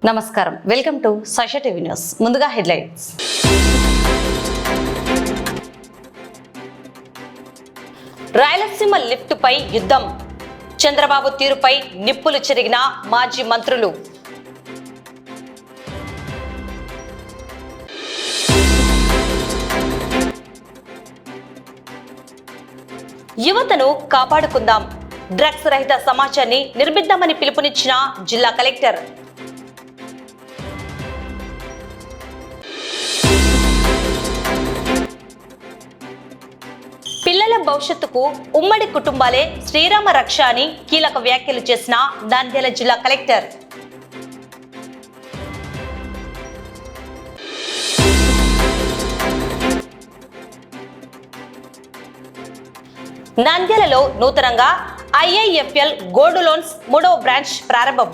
నమస్కారం, welcome to Sakshi TV news. ముందుగా headlines. Rayalaseema lift పై యుద్ధం, చంద్రబాబు తీరుపై నిప్పులు చెరిగిన మాజీ మంత్రులు. యువతను కాపాడుకుందాం, డ్రగ్స్ రహిత సమాజాన్ని నిర్మిద్దామని పిలుపునిచ్చిన జిల్లా కలెక్టర్. పిల్లల భవిష్యత్తుకు ఉమ్మడి కుటుంబాలే శ్రీరామ రక్ష అని కీలక వ్యాఖ్యలు చేసిన నంద్యాల జిల్లా కలెక్టర్. నంద్యాలలో నూతనంగా IIFL గోల్డ్ లోన్స్ 3వ బ్రాంచ్ ప్రారంభం.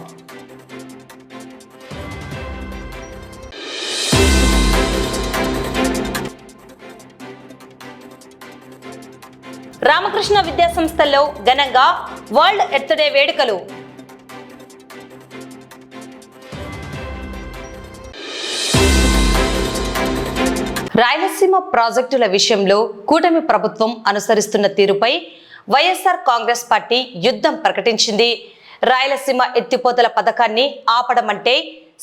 రామకృష్ణ విద్యా సంస్థల్లో ఘనంగా వరల్డ్ ఎర్త్ డే వేడుకలు. రాయలసీమ ప్రాజెక్టుల విషయంలో కూటమి ప్రభుత్వం అనుసరిస్తున్న తీరుపై వైఎస్ఆర్ కాంగ్రెస్ పార్టీ యుద్ధం ప్రకటించింది. రాయలసీమ ఎత్తిపోతల పథకాన్ని ఆపడమంటే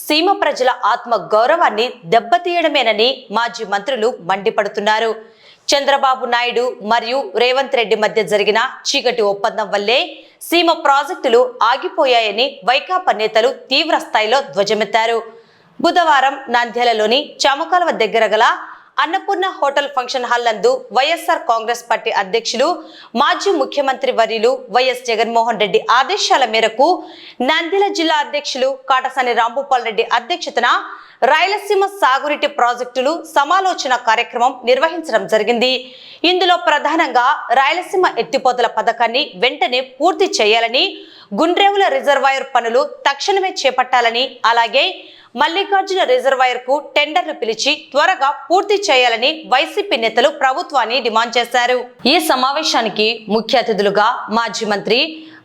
సీమ ప్రజల ఆత్మ గౌరవాన్ని దెబ్బతీయడమేనని మాజీ మంత్రులు మండిపడుతున్నారు. చంద్రబాబు నాయుడు మరియు రేవంత్ రెడ్డి మధ్య జరిగిన చీకటి ఒప్పందం వల్లే సీమ ప్రాజెక్టులు ఆగిపోయాయని వైకాపా నేతలు తీవ్ర స్థాయిలో ధ్వజమెత్తారు. బుధవారం నంద్యాలలోని చామకాలవ దగ్గర గల అన్నపూర్ణ హోటల్ ఫంక్షన్ హాల్ నందు వైఎస్ఆర్ కాంగ్రెస్ పార్టీ అధ్యక్షులు మాజీ ముఖ్యమంత్రి వర్యులు వైఎస్ జగన్మోహన్ రెడ్డి ఆదేశాల మేరకు నంద్యాల జిల్లా అధ్యక్షులు కాటసాని రాంభూపాల్ రెడ్డి అధ్యక్షతన రాయలసీమ సాగునీటి ప్రాజెక్టులు సమాలోచన కార్యక్రమం నిర్వహించడం జరిగింది. ఇందులో ప్రధానంగా రాయలసీమ ఎత్తిపోతల పథకాన్ని వెంటనే పూర్తి చేయాలని, గుండ్రేవుల రిజర్వాయర్ పనులు తక్షణమే చేపట్టాలని, అలాగే మల్లికార్జున రిజర్వాయర్ కు టెండర్లు పిలిచి త్వరగా పూర్తి చేయాలని వైసీపీ నేతలు ప్రభుత్వాన్ని డిమాండ్ చేశారు. ఈ సమావేశానికి ముఖ్య అతిథులుగా మాజీ మంత్రి,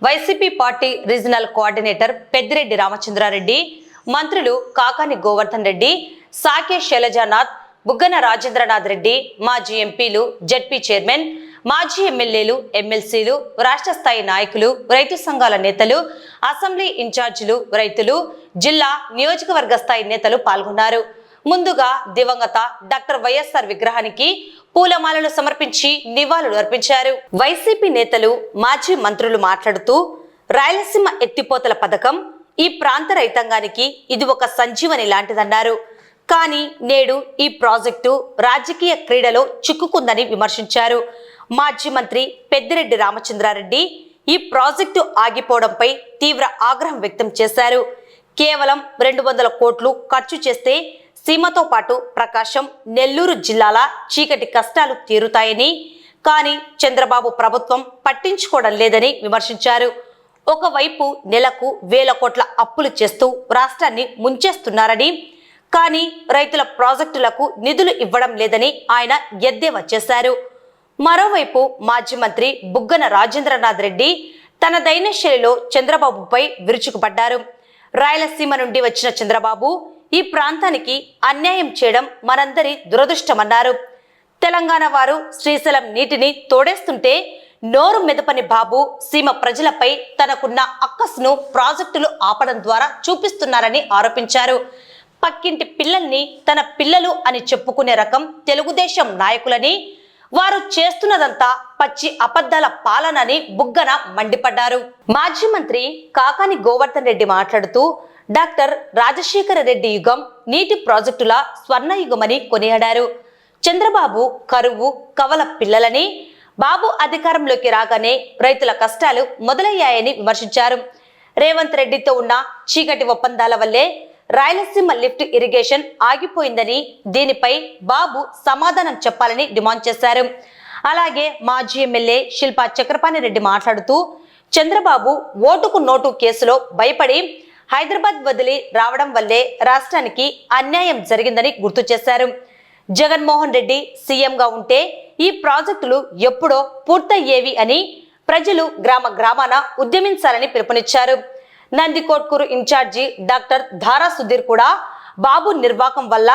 YCP party regional coordinator Peddireddy Ramachandra Reddy, మంత్రులు కాకాని గోవర్ధన్ రెడ్డి, సాకే శైలజానాథ్, బుగ్గన రాజేంద్రనాథ్ రెడ్డి, మాజీ ఎంపీలు, జెడ్పీ చైర్మన్, మాజీ ఎమ్మెల్యేలు, ఎమ్మెల్సీలు, రాష్ట్ర స్థాయి నాయకులు, రైతు సంఘాల నేతలు, అసెంబ్లీ ఇన్ఛార్జీలు, రైతులు, జిల్లా నియోజకవర్గ స్థాయి నేతలు పాల్గొన్నారు. ముందుగా దివంగత డాక్టర్ వైఎస్ఆర్ విగ్రహానికి పూలమాలలు సమర్పించి నివాళులు అర్పించారు. వైసీపీ నేతలు, మాజీ మంత్రులు మాట్లాడుతూ రాయలసీమ ఎత్తిపోతల పథకం ఈ ప్రాంత రైతాంగానికి ఇది ఒక సంజీవని లాంటిదన్నారు. కానీ నేడు ఈ ప్రాజెక్టు రాజకీయ క్రీడలో చిక్కుకుందని విమర్శించారు. మాజీ మంత్రి పెద్దిరెడ్డి రామచంద్రారెడ్డి ఈ ప్రాజెక్టు ఆగిపోవడంపై తీవ్ర ఆగ్రహం వ్యక్తం చేశారు. కేవలం 200 కోట్లు ఖర్చు చేస్తే సీమతో పాటు ప్రకాశం, నెల్లూరు జిల్లాల చీకటి కష్టాలు తీరుతాయని, కానీ చంద్రబాబు ప్రభుత్వం పట్టించుకోవడం లేదని విమర్శించారు. ఒకవైపు నెలకు 1000 కోట్ల అప్పులు చేస్తూ రాష్ట్రాన్ని ముంచేస్తున్నారని, కానీ రైతుల ప్రాజెక్టులకు నిధులు ఇవ్వడం లేదని ఆయన ఎద్దేవా చేశారు. మరోవైపు మాజీ మంత్రి బుగ్గన రాజేంద్రనాథ్ రెడ్డి తనదైన శైలిలో చంద్రబాబుపై విరుచుకుపడ్డారు. రాయలసీమ నుండి వచ్చిన చంద్రబాబు ఈ ప్రాంతానికి అన్యాయం చేయడం మనందరి దురదృష్టమన్నారు. తెలంగాణ వారు శ్రీశైలం నీటిని తోడేస్తుంటే నోరు మెదపని బాబు సీమ ప్రజలపై తనకున్న అక్కసును ప్రాజెక్టులు ఆపడం ద్వారా చూపిస్తున్నారని ఆరోపించారు. పక్కింటి పిల్లల్ని తన పిల్లలు అని చెప్పుకునే రకం తెలుగుదేశం నాయకులని, వారు చేస్తున్నదంతా పచ్చి అబద్ధాల పాలనని బుగ్గన మండిపడ్డారు. మాజీ మంత్రి కాకాని గోవర్ధన్ రెడ్డి మాట్లాడుతూ డాక్టర్ రాజశేఖర రెడ్డి యుగం నీటి ప్రాజెక్టుల స్వర్ణయుగమని కొనియాడారు. చంద్రబాబు కరువు కవల పిల్లలని, బాబు అధికారంలోకి రాగానే రైతుల కష్టాలు మొదలయ్యాయని విమర్శించారు. రేవంత్ రెడ్డితో ఉన్న చీకటి ఒప్పందాల వల్లే రాయలసీమ లిఫ్ట్ ఇరిగేషన్ ఆగిపోయిందని, దీనిపై బాబు సమాధానం చెప్పాలని డిమాండ్ చేశారు. అలాగే మాజీ ఎమ్మెల్యే శిల్పా చక్రపాణి రెడ్డి మాట్లాడుతూ చంద్రబాబు ఓటుకు నోటు కేసులో భయపడి హైదరాబాద్ వదిలి రావడం వల్లే రాష్ట్రానికి అన్యాయం జరిగిందని గుర్తు చేశారు. జగన్మోహన్ రెడ్డి సీఎంగా ఉంటే ఈ ప్రాజెక్టులు ఎప్పుడో పూర్తయ్యేవి అని ప్రజలు గ్రామ గ్రామాన ఉద్యమించాలని పిలుపునిచ్చారు. నందికొట్కూరు ఇన్ఛార్జి డాక్టర్ ధారా సుధీర్ కూడా బాబు నిర్వాకం వల్ల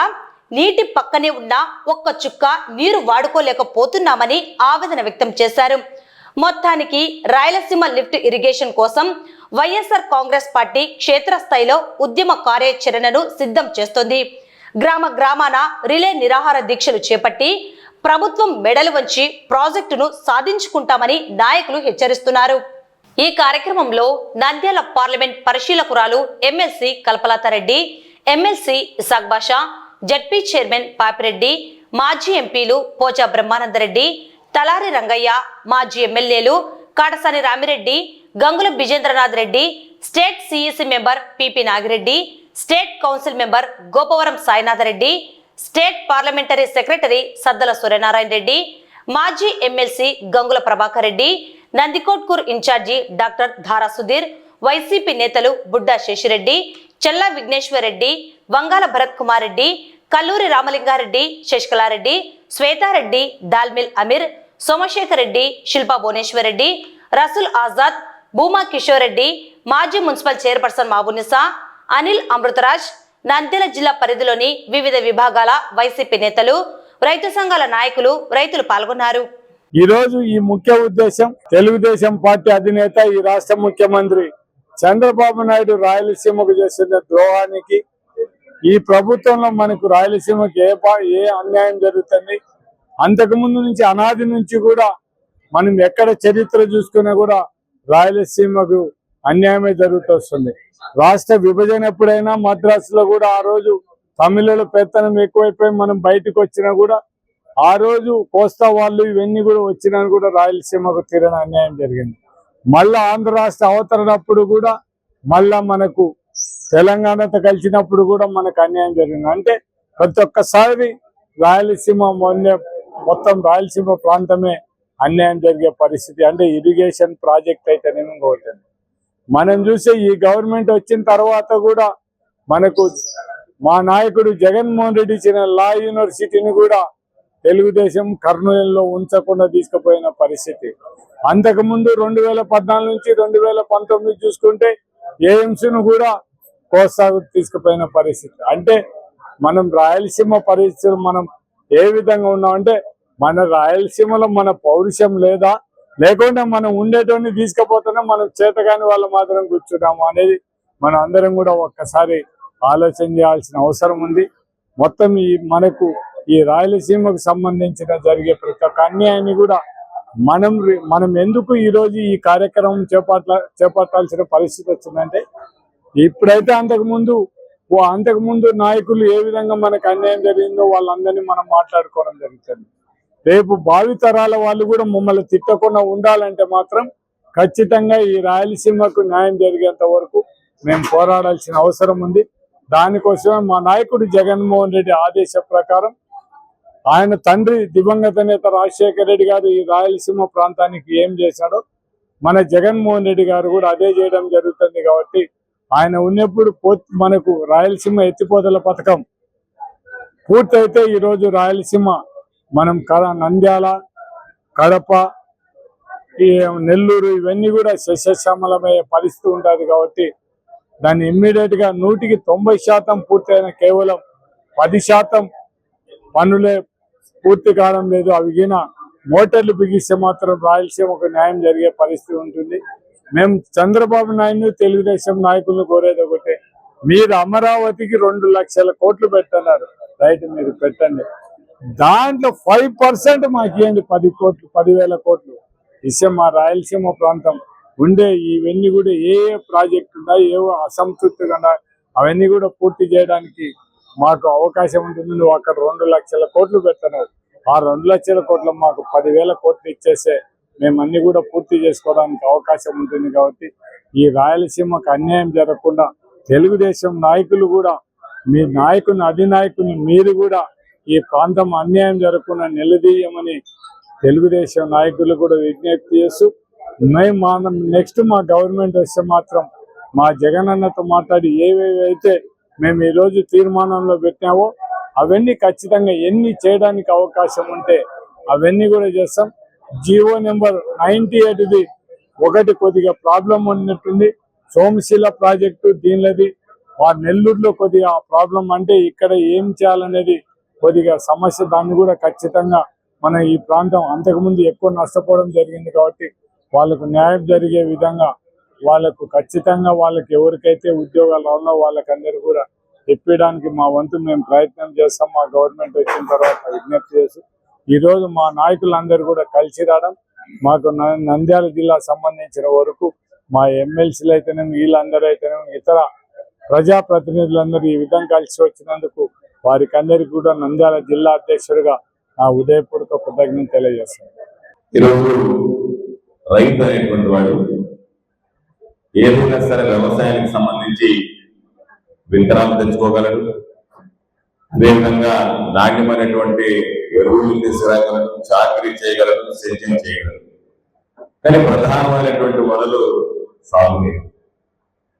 నీటి పక్కనే ఉన్న ఒక్క చుక్క నీరు వాడుకోలేకపోతున్నామని ఆవేదన వ్యక్తం చేశారు. మొత్తానికి రాయలసీమ లిఫ్ట్ ఇరిగేషన్ కోసం వైఎస్ఆర్ కాంగ్రెస్ పార్టీ క్షేత్రస్థాయిలో ఉద్యమ కార్యాచరణను సిద్ధం చేస్తోంది. గ్రామ గ్రామాన రిలే నిరాహార దీక్షలు చేపట్టి ప్రభుత్వం మెడలు వంచి ప్రాజెక్టును సాధించుకుంటామని నాయకులు హెచ్చరిస్తున్నారు. ఈ కార్యక్రమంలో నంద్యాల పార్లమెంట్ పరిశీలకురాలు MLC Kalpalatha Reddy, MLC Isaq Basha, ZP chairman Papi Reddy, మాజీ ఎంపీలు పోచా బ్రహ్మానందరెడ్డి, తలారి రంగయ్య, మాజీ ఎమ్మెల్యేలు Katasani Rami Reddy, Gangula Bijendranath Reddy, state CEC member PP Nagi Reddy, state council member Gopavaram Sainatha Reddy, state parliamentary secretary Saddala Suryanarayana Reddy, మాజీ MLC Gangula Prabhakar Reddy, Nandikotkur incharge doctor Dhara Sudheer, YCP నేతలు బుడ్డా శేషిరెడ్డి, చెల్లా విఘ్నేశ్వర్ రెడ్డి, వంగాల భరత్ కుమార్ రెడ్డి, కల్లూరి రామలింగారెడ్డి, శశికళారెడ్డి, శ్వేతారెడ్డి, దాల్మిల్ అమీర్, సోమశేఖర్ రెడ్డి, శిల్పా భువనేశ్వర్ రెడ్డి, రసూల్ ఆజాద్, భూమా కిషోర్ రెడ్డి, మాజీ మున్సిపల్ చైర్పర్సన్ మాబునిసా, అనిల్ అమృతరాజ్, నంద్యాల జిల్లా పరిధిలోని వివిధ విభాగాల వైసీపీ నేతలు, రైతు సంఘాల నాయకులు, రైతులు పాల్గొన్నారు. ఈ రోజు ఈ ముఖ్య ఉద్దేశం తెలుగుదేశం పార్టీ అధినేత ఈ రాష్ట్ర ముఖ్యమంత్రి చంద్రబాబు నాయుడు రాయలసీమకు చేసిన ద్రోహానికి, ఈ ప్రభుత్వంలో మనకు రాయలసీమకి ఏ అన్యాయం జరుగుతుంది, అంతకుముందు నుంచి అనాది నుంచి కూడా మనం ఎక్కడ చరిత్ర చూసుకున్నా కూడా రాయలసీమకు అన్యాయమే జరుగుతొస్తుంది. రాష్ట్ర విభజన ఎప్పుడైనా మద్రాసులో కూడా ఆ రోజు తమిళుల పెత్తనం ఎక్కువైపోయి మనం బయటకు వచ్చినా కూడా ఆ రోజు కోస్తా వాళ్ళు ఇవన్నీ కూడా వచ్చినా కూడా రాయలసీమకు తీరని అన్యాయం జరిగింది. మళ్ళా ఆంధ్ర రాష్ట్ర అవతరణప్పుడు కూడా మళ్ళా మనకు తెలంగాణతో కలిసినప్పుడు కూడా మనకు అన్యాయం జరిగింది. అంటే ప్రతి ఒక్కసారి రాయలసీమ మొత్తం రాయలసీమ ప్రాంతమే అన్యాయం జరిగే పరిస్థితి. అంటే ఇరిగేషన్ ప్రాజెక్ట్ అయితేనేమో ఇంకోటి. మనం చూసే ఈ గవర్నమెంట్ వచ్చిన తర్వాత కూడా మనకు మా నాయకుడు జగన్మోహన్ రెడ్డి ఇచ్చిన లా యూనివర్సిటీని కూడా తెలుగుదేశం కర్నూలులో ఉంచకుండా తీసుకుపోయిన పరిస్థితి. అంతకుముందు 2014 నుంచి 2019 చూసుకుంటే ఎయిమ్స్ను కూడా కోస్తాకు తీసుకుపోయిన పరిస్థితి. అంటే మనం రాయలసీమ పరిస్థితులు మనం ఏ విధంగా ఉన్నామంటే మన రాయలసీమలో మన పౌరుషం లేదా, లేకుండా మనం ఉండేటోని తీసుకుపోతున్నా మనం చేతగాని వాళ్ళు మాత్రం కూర్చున్నాము అనేది మనం అందరం కూడా ఒక్కసారి ఆలోచన చేయాల్సిన అవసరం ఉంది. మొత్తం మనకు ఈ రాయలసీమకు సంబంధించిన జరిగే ప్రతి ఒక్క అన్యాయాన్ని కూడా మనం ఎందుకు ఈరోజు ఈ కార్యక్రమం చేపట్టాల్సిన పరిస్థితి వచ్చిందంటే, ఇప్పుడైతే అంతకుముందు నాయకులు ఏ విధంగా మనకు అన్యాయం జరిగిందో వాళ్ళందరినీ మనం మాట్లాడుకోవడం జరుగుతుంది. రేపు భావితరాల వాళ్ళు కూడా మమ్మల్ని తిట్టకుండా ఉండాలంటే మాత్రం ఖచ్చితంగా ఈ రాయలసీమకు న్యాయం జరిగేంత వరకు మేము పోరాడాల్సిన అవసరం ఉంది. దానికోసమే మా నాయకుడు జగన్మోహన్ రెడ్డి ఆదేశ ప్రకారం ఆయన తండ్రి దివంగత నేత రాజశేఖర రెడ్డి గారు ఈ రాయలసీమ ప్రాంతానికి ఏం చేశాడో మన జగన్మోహన్ రెడ్డి గారు కూడా అదే చేయడం జరుగుతుంది. కాబట్టి ఆయన ఉన్నప్పుడు మనకు రాయలసీమ ఎత్తిపోతల పథకం పూర్తయితే ఈరోజు రాయలసీమ మనం నంద్యాల, కడప, నెల్లూరు ఇవన్నీ కూడా సస్యశ్యామలమయ్యే పరిస్థితి ఉంటుంది. కాబట్టి దాన్ని ఇమ్మీడియట్ గా 100% పూర్తయిన కేవలం 10% పనులే పూర్తి కావడం లేదు. అవి మోటార్లు బిగిస్తే మాత్రం రాయలసీమకు న్యాయం జరిగే పరిస్థితి ఉంటుంది. మేము చంద్రబాబు నాయుడు తెలుగుదేశం నాయకులను కోరేది ఒకటే, మీరు అమరావతికి 2 లక్షల కోట్లు పెట్టన్నారు, రైట్, మీరు పెట్టండి. దాంట్లో 5% మాకు ఇవ్వండి, 10,000 కోట్లు ఇస్తే మా రాయలసీమ ప్రాంతం ఉండే ఇవన్నీ కూడా ఏ ప్రాజెక్టు ఉన్నాయి, ఏవో అసంతృప్తిగా ఉన్నాయి, అవన్నీ కూడా పూర్తి చేయడానికి మాకు అవకాశం ఉంటుంది. నువ్వు అక్కడ 2 లక్షల కోట్లు పెడుతున్నారు, ఆ 2 లక్షల కోట్లు మాకు 10,000 కోట్లు ఇచ్చేస్తే మేము అన్ని కూడా పూర్తి చేసుకోవడానికి అవకాశం ఉంటుంది. కాబట్టి ఈ రాయలసీమకు అన్యాయం జరగకుండా తెలుగుదేశం నాయకులు కూడా మీ నాయకుని అధినాయకుని మీరు కూడా ఈ ప్రాంతం అన్యాయం జరగకుండా నిలదీయమని తెలుగుదేశం నాయకులు కూడా విజ్ఞప్తి చేస్తూ, మేము నెక్స్ట్ మా గవర్నమెంట్ వస్తే మాత్రం మా జగనన్నతో మాట్లాడి ఏవేవైతే మేము ఈరోజు తీర్మానంలో పెట్టామో అవన్నీ ఖచ్చితంగా ఎన్ని చేయడానికి అవకాశం ఉంటే అవన్నీ కూడా చేస్తాం. జీవో నెంబర్ 98ది ఒకటి కొద్దిగా ప్రాబ్లం ఉన్నట్టుంది, సోమశిల ప్రాజెక్టు దీనిది నెల్లూరులో కొద్దిగా ప్రాబ్లం, అంటే ఇక్కడ ఏం చేయాలనేది కొద్దిగా సమస్య. దాన్ని కూడా ఖచ్చితంగా మన ఈ ప్రాంతం అంతకుముందు ఎక్కువ నష్టపోవడం జరిగింది కాబట్టి వాళ్ళకు న్యాయం జరిగే విధంగా వాళ్ళకు ఖచ్చితంగా వాళ్ళకి ఎవరికైతే ఉద్యోగాలు రావాలో వాళ్ళకందరూ కూడా ఇప్పించడానికి మా వంతు మేము ప్రయత్నం చేస్తాం. మా గవర్నమెంట్ వచ్చిన తర్వాత విజ్ఞప్తి చేసి ఈరోజు మా నాయకులందరూ కూడా కలిసి రావడం, మాకు నంద్యాల జిల్లా సంబంధించిన వరకు మా ఎమ్మెల్సీలు అయితేనేమి వీళ్ళందరూ అయితేనేమి ఇతర ప్రజాప్రతినిధులందరూ ఈ విధంగా కలిసి వచ్చినందుకు వారికి అందరికీ కూడా నంద్యాల జిల్లా అధ్యక్షుడిగా నా ఉదయపూర్వక కృతజ్ఞతలు తెలియజేస్తాను. ఈరోజు రైతు అనేటువంటి వాడు ఏదైనా సరే వ్యవసాయానికి సంబంధించి విత్తనాలు తెచ్చుకోగలడు, అదేవిధంగా నాణ్యమైనటువంటి ఎరువులు తీసుకురాగలడు, చాకరీ చేయగలడు, సేద్యం చేయగలడు. కానీ ప్రధానమైనటువంటి వనరులు సాగునీరు.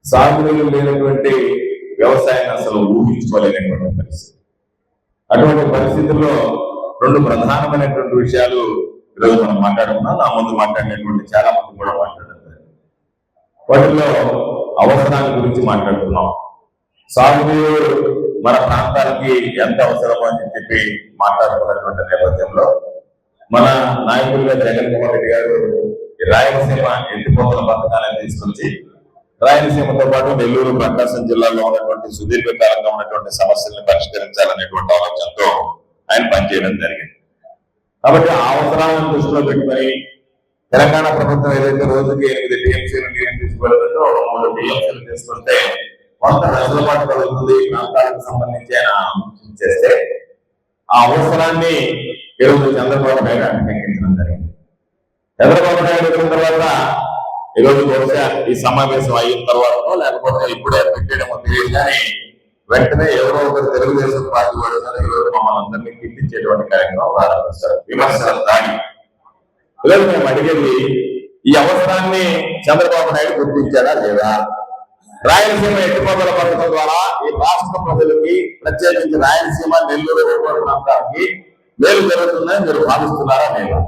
సాగునీరు లేనటువంటి వ్యవసాయాన్ని అసలు ఊహించుకోలేనటువంటి పరిస్థితి. అటువంటి పరిస్థితుల్లో రెండు ప్రధానమైనటువంటి విషయాలు ఈరోజు మనం మాట్లాడుకున్నాం. నా ముందు మాట్లాడినటువంటి చాలా మంది కూడా మాట్లాడారు. వాటిలో అవసరాల గురించి మాట్లాడుతున్నాం. సాగునీరు మన ప్రాంతానికి ఎంత అవసరమో అని చెప్పి మాట్లాడుతున్నటువంటి నేపథ్యంలో మన నాయకులుగా జగన్మోహన్ రెడ్డి గారు రాయలసీమ ఎత్తిపోతల పథకాలను తీసుకొచ్చి రాయలసీమతో పాటు నెల్లూరు, ప్రకాశం జిల్లాలో ఉన్నటువంటి సుదీర్ఘకాలంగా ఉన్నటువంటి సమస్యలను పరిష్కరించాలనేటువంటి ఆలోచనతో ఆయన పనిచేయడం జరిగింది. కాబట్టి ఆ అవసరాలను దృష్టిలో పెట్టుకుని తెలంగాణ ప్రభుత్వం ఏదైతే రోజుకి 8 టీఎంసీలు నీరు తీసుకువెళ్తుందో 3 టీఎంసీలు తీసుకుంటే కొంత వెసులుబాటు కలుగుతుంది ప్రాంతాలకు సంబంధించి ఆయన చేస్తే ఆ అవసరాన్ని ఈరోజు చంద్రబాబు నాయుడు అంగీకరించడం జరిగింది. చంద్రబాబు నాయుడు వచ్చిన తర్వాత ఈరోజు బహుశా ఈ సమావేశం అయిన తర్వాత లేకపోతే ఇప్పుడే పెట్టేయడం తెలియదు కానీ వెంటనే ఎవరో ఒకరు తెలుగుదేశం పార్టీ వాడు ఈరోజు మమ్మల్ని అందరినీ కిట్టించేటువంటి కార్యక్రమం ప్రారంభిస్తారు. విమర్శలు దాడి ఈరోజు మేము అడిగేది ఈ అవసరాన్ని చంద్రబాబు నాయుడు గుర్తించాడా లేదా? రాయలసీమ ఎత్తిపోతల పథకం ద్వారా ఈ రాష్ట్ర ప్రజలకి ప్రత్యేకించి రాయలసీమ, నెల్లూరు ప్రాంతానికి మేలు జరుగుతుందని మీరు భావిస్తున్నారా లేదా?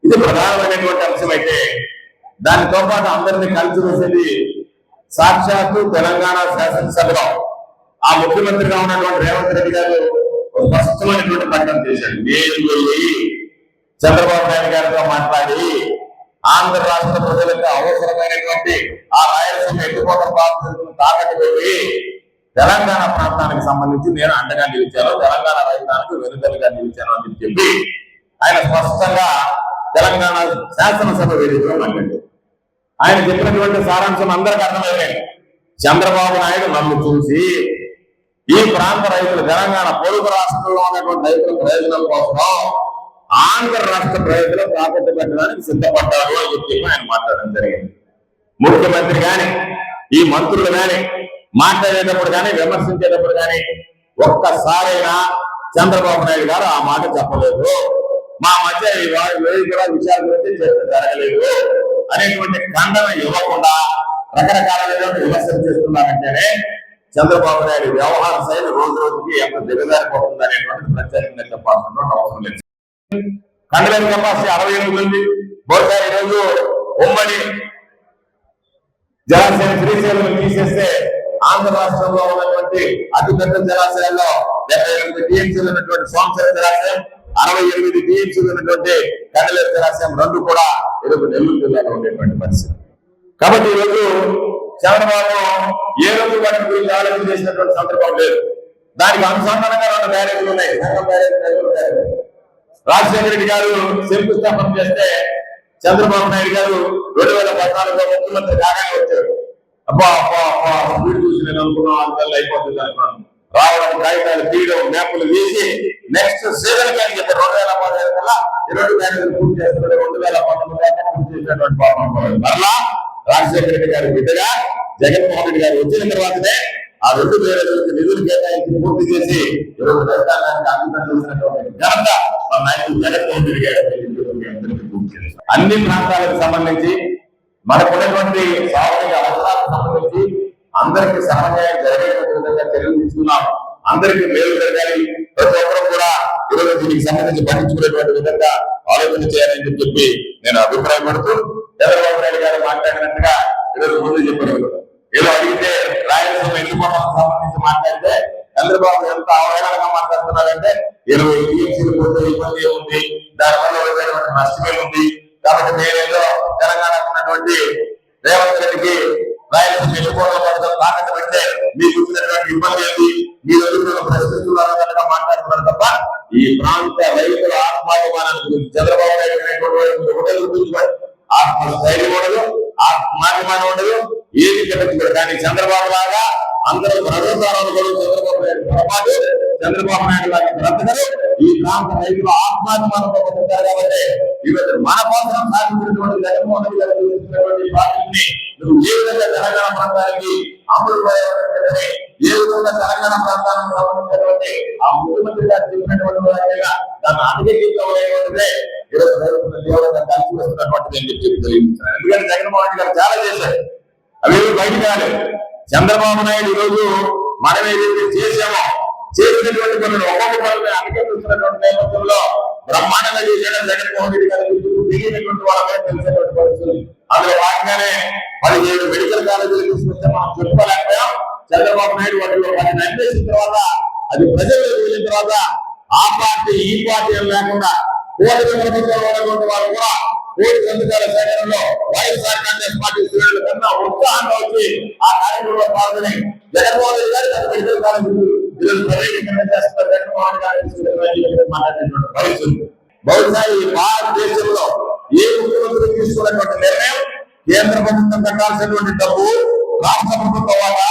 ఇది ప్రధానమైనటువంటి అంశం అయితే దానితో పాటు అందరినీ కలిసి వేసేది సాక్షాత్తు తెలంగాణ శాసనసభలో ఆ ముఖ్యమంత్రిగా ఉన్నటువంటి రేవంత్ రెడ్డి గారు స్పష్టమైనటువంటి ప్రకటన చేశాడు. నేను వెళ్ళి చంద్రబాబు నాయుడు గారితో మాట్లాడి ఆంధ్ర రాష్ట్ర ప్రజలకు అవసరమైనటువంటి ఆ రాయలసీమ ఎత్తిపోతల బాధ్యతలను తాకట్టు పెట్టి తెలంగాణ ప్రాంతానికి సంబంధించి నేను అండగా నిలిచాను, తెలంగాణ రైతానికి వెనుదలుగా నిలిచాను అని చెప్పి ఆయన స్పష్టంగా తెలంగాణ శాసనసభ వేదికలో మాట్లాడారు. ఆయన చెప్పినటువంటి సారాంశం అందరికీ అర్థమైంది. చంద్రబాబు నాయుడు నన్ను చూసి ఈ ప్రాంత రైతులు, తెలంగాణ పొరుగు రాష్ట్రంలో ఉన్నటువంటి రైతుల ప్రయోజనం కోసం ఆంధ్ర రాష్ట్ర ప్రజలు తాకట్టు పెట్టడానికి సిద్ధపడ్డారు అని చెప్పి ఆయన మాట్లాడడం జరిగింది. ముఖ్యమంత్రి గాని ఈ మంత్రులు గాని మాట్లాడేటప్పుడు కానీ విమర్శించేటప్పుడు కానీ ఒక్కసారైనా చంద్రబాబు నాయుడు గారు ఆ మాట చెప్పలేదు. మా మధ్య కూడా విషయాల గురించి చర్చ జరగలేదు అనేటువంటి ఖండన ఇవ్వకుండా రకరకాల విమర్శలు చేస్తున్నారంటేనే చంద్రబాబు నాయుడు వ్యవహార శైలి రోజు రోజుకి ఎంత దిగజారిపోతుంది అనేటువంటి ప్రత్యేకంగా చెప్పాల్సిన అవసరం లేదు. ఖండన కెపాసిటీ 68 ఉంది. బహుశా ఈరోజు ఉమ్మడి జలాశయం శ్రీశైలం తీసేస్తే ఆంధ్ర రాష్ట్రంలో ఉన్నటువంటి అతిపెద్ద జలాశయాల్లో 78 టీఎంసీలు ఉన్నటువంటి సోమశిల జలాశయం, 68 టీఎంసీలు ఉన్నటువంటి కండలేరు జలాశయం రెండు కూడా ఈరోజు నెల్లూరు జిల్లాలో ఉండేటువంటి పరిస్థితి. కాబట్టి ఈరోజు చంద్రబాబు ఏ రోజు వాటి గురించి ఆలోచన చేసినటువంటి సందర్భం లేదు. దానికి అనుసంధానంగా 2 బ్యారేజీలు ఉన్నాయి. రాజశేఖర రెడ్డి గారు శంకుస్థాపన చేస్తే చంద్రబాబు నాయుడు గారు 2014లో ముఖ్యమంత్రి కాగానే వచ్చారు. అబ్బా స్పీడ్ చూసి నేను అనుకున్నాను అందువల్ల అయిపోతుంది అనుకున్నాను. రావడం, కాగితాలు తీయడం, మ్యాపులు వేసి నెక్స్ట్ సీజన్ కి అని చెప్పి 2015 కల్లా 20 బ్యారేజీలు పూర్తి చేస్తున్నారు. 2019 పూర్తి చేసినటువంటి పాపం మరలా రాజశేఖర రెడ్డి గారి బిడ్డగా జగన్మోహన్ రెడ్డి గారు వచ్చిన తర్వాతనే ఆ 2 బ్యారేజీలకు నిధులు కేటాయించి పూర్తి చేసి ఈరోజు రైతాంగానికి అంకితం చేసినటువంటి ఘనత మన నాయకుడు జగన్మోహన్ రెడ్డి గారు అన్ని ప్రాంతాలకు సంబంధించి మనకున్నటువంటి సామాజిక అవసరాలకు సంబంధించి అందరికీ సమన్వయం జరిగేటువంటి విధంగా చర్యలు తీసుకున్నాం. అందరికీ మేలు జరగాలి, ప్రతి ఒక్కరూ కూడా ఈరోజు దీనికి సంబంధించి పట్టించుకునేటువంటి విధంగా ఆలోచన చేయాలని చెప్పి నేను అభిప్రాయపడుతూ చంద్రబాబు నాయుడు గారు మాట్లాడినట్టుగా ఈరోజు ముందు చెప్పారు. ఏదో అడిగితే రాయలసీమ ఎన్నికోవడానికి సంబంధించి మాట్లాడితే చంద్రబాబు ఎంత అవహేళనగా మాట్లాడుతున్నారంటే 20 టీఎంసీలు పోతే ఇబ్బంది ఏముంది, దానివల్ల వచ్చేటువంటి నష్టమే ఉంది, కాబట్టి నేనేదో తెలంగాణకు ఉన్నటువంటి రేవంత్ రెడ్డికి రాయలసీమ ఎన్నికోవడం తాకట్టు పెడితే మీకు వచ్చినటువంటి ఇబ్బంది ఏంటి, మీరు ఎదుర్కొన్న ప్రశ్నిస్తున్నారు కనుక మాట్లాడుతున్నారు తప్ప ఈ ప్రాంత రైతుల ఆత్మాభిమానాన్ని గురించి చంద్రబాబు నాయుడు గురించి ఆత్మస్థైర్యం ఉండదు, ఆత్మాభిమానం ఉండదు, ఏది చెప్పచ్చు. కానీ చంద్రబాబు లాగా అందరూ బ్రతుకుతారని కూడా చంద్రబాబు నాయుడు పొరపాటు, చంద్రబాబు నాయుడు లాగా బ్రతకరు. ఈ ప్రాంత రైతుల ఆత్మాభిమానంతో బతుకుతారు కాబట్టి ఈరోజు మన కోసం సాధించినటువంటి జగన్మోహన్ రెడ్డి గారు చూపించినటువంటి పార్టీని నువ్వు ఏ విధంగా తెలంగాణ ప్రాంతానికి అమలు పోయేటంటే ఏ విధంగా తెలంగాణ ప్రాంతానికి సంబంధించినటువంటి ఆ ముఖ్యమంత్రి గారు చెప్పినటువంటి దాన్ని అధిగమించబోయేటువంటిదే ఈరోజు తీవ్రంగా కలిసి వస్తున్నటువంటిది అని చెప్పి తెలియజేస్తున్నారు. ఎందుకంటే జగన్మోహన్ రెడ్డి గారు చాలా చేశారు, అవి బయట కాలేదు. చంద్రబాబు నాయుడు ఈరోజు మనం ఏదైతే చేసామో చేసినటువంటి కొన్ని ఒక్కొక్క పనులు అధిగమిస్తున్నటువంటి నేపథ్యంలో బ్రహ్మాండంగా చేసిన జగన్మోహన్ రెడ్డి గారు దిగినటువంటి వాళ్ళమే తెలిసినటువంటి పరిస్థితులు. అందులో భాగంగానే 17 మెడికల్ కాలేజీలు తీసుకొస్తే మనం చెప్పుకోలేకపోయాం. చంద్రబాబు నాయుడు వాటిలో 10 అన్వేషించిన తర్వాత అది ప్రజలకు వెళ్ళిన తర్వాత ఆ పార్టీ ఈ పార్టీ లేకుండా కోటి ప్రభుత్వంలో ఉన్నటువంటి వారు కూడా కోటి సంతకాల సేకరణలో వైఎస్ఆర్ కాంగ్రెస్ పార్టీ శ్రేణుల కన్నా ఉత్సాహంగా వచ్చి ఆ కార్యక్రమంలో పాల్గొని జగన్మోహన్ రెడ్డి గారు తన మెడికల్ కాలేజీలు ఈరోజు ప్రవేశీకరణ చేస్తున్నారు. జగన్మోహన్ గారు మాట్లాడినటువంటి పరిస్థితులు బహుశా ఈ భారతదేశంలో ఏ ముఖ్యమంత్రి తీసుకున్నటువంటి నిర్ణయం కేంద్ర ప్రభుత్వం కట్టాల్సినటువంటి డబ్బు రాష్ట్ర ప్రభుత్వ వాటా,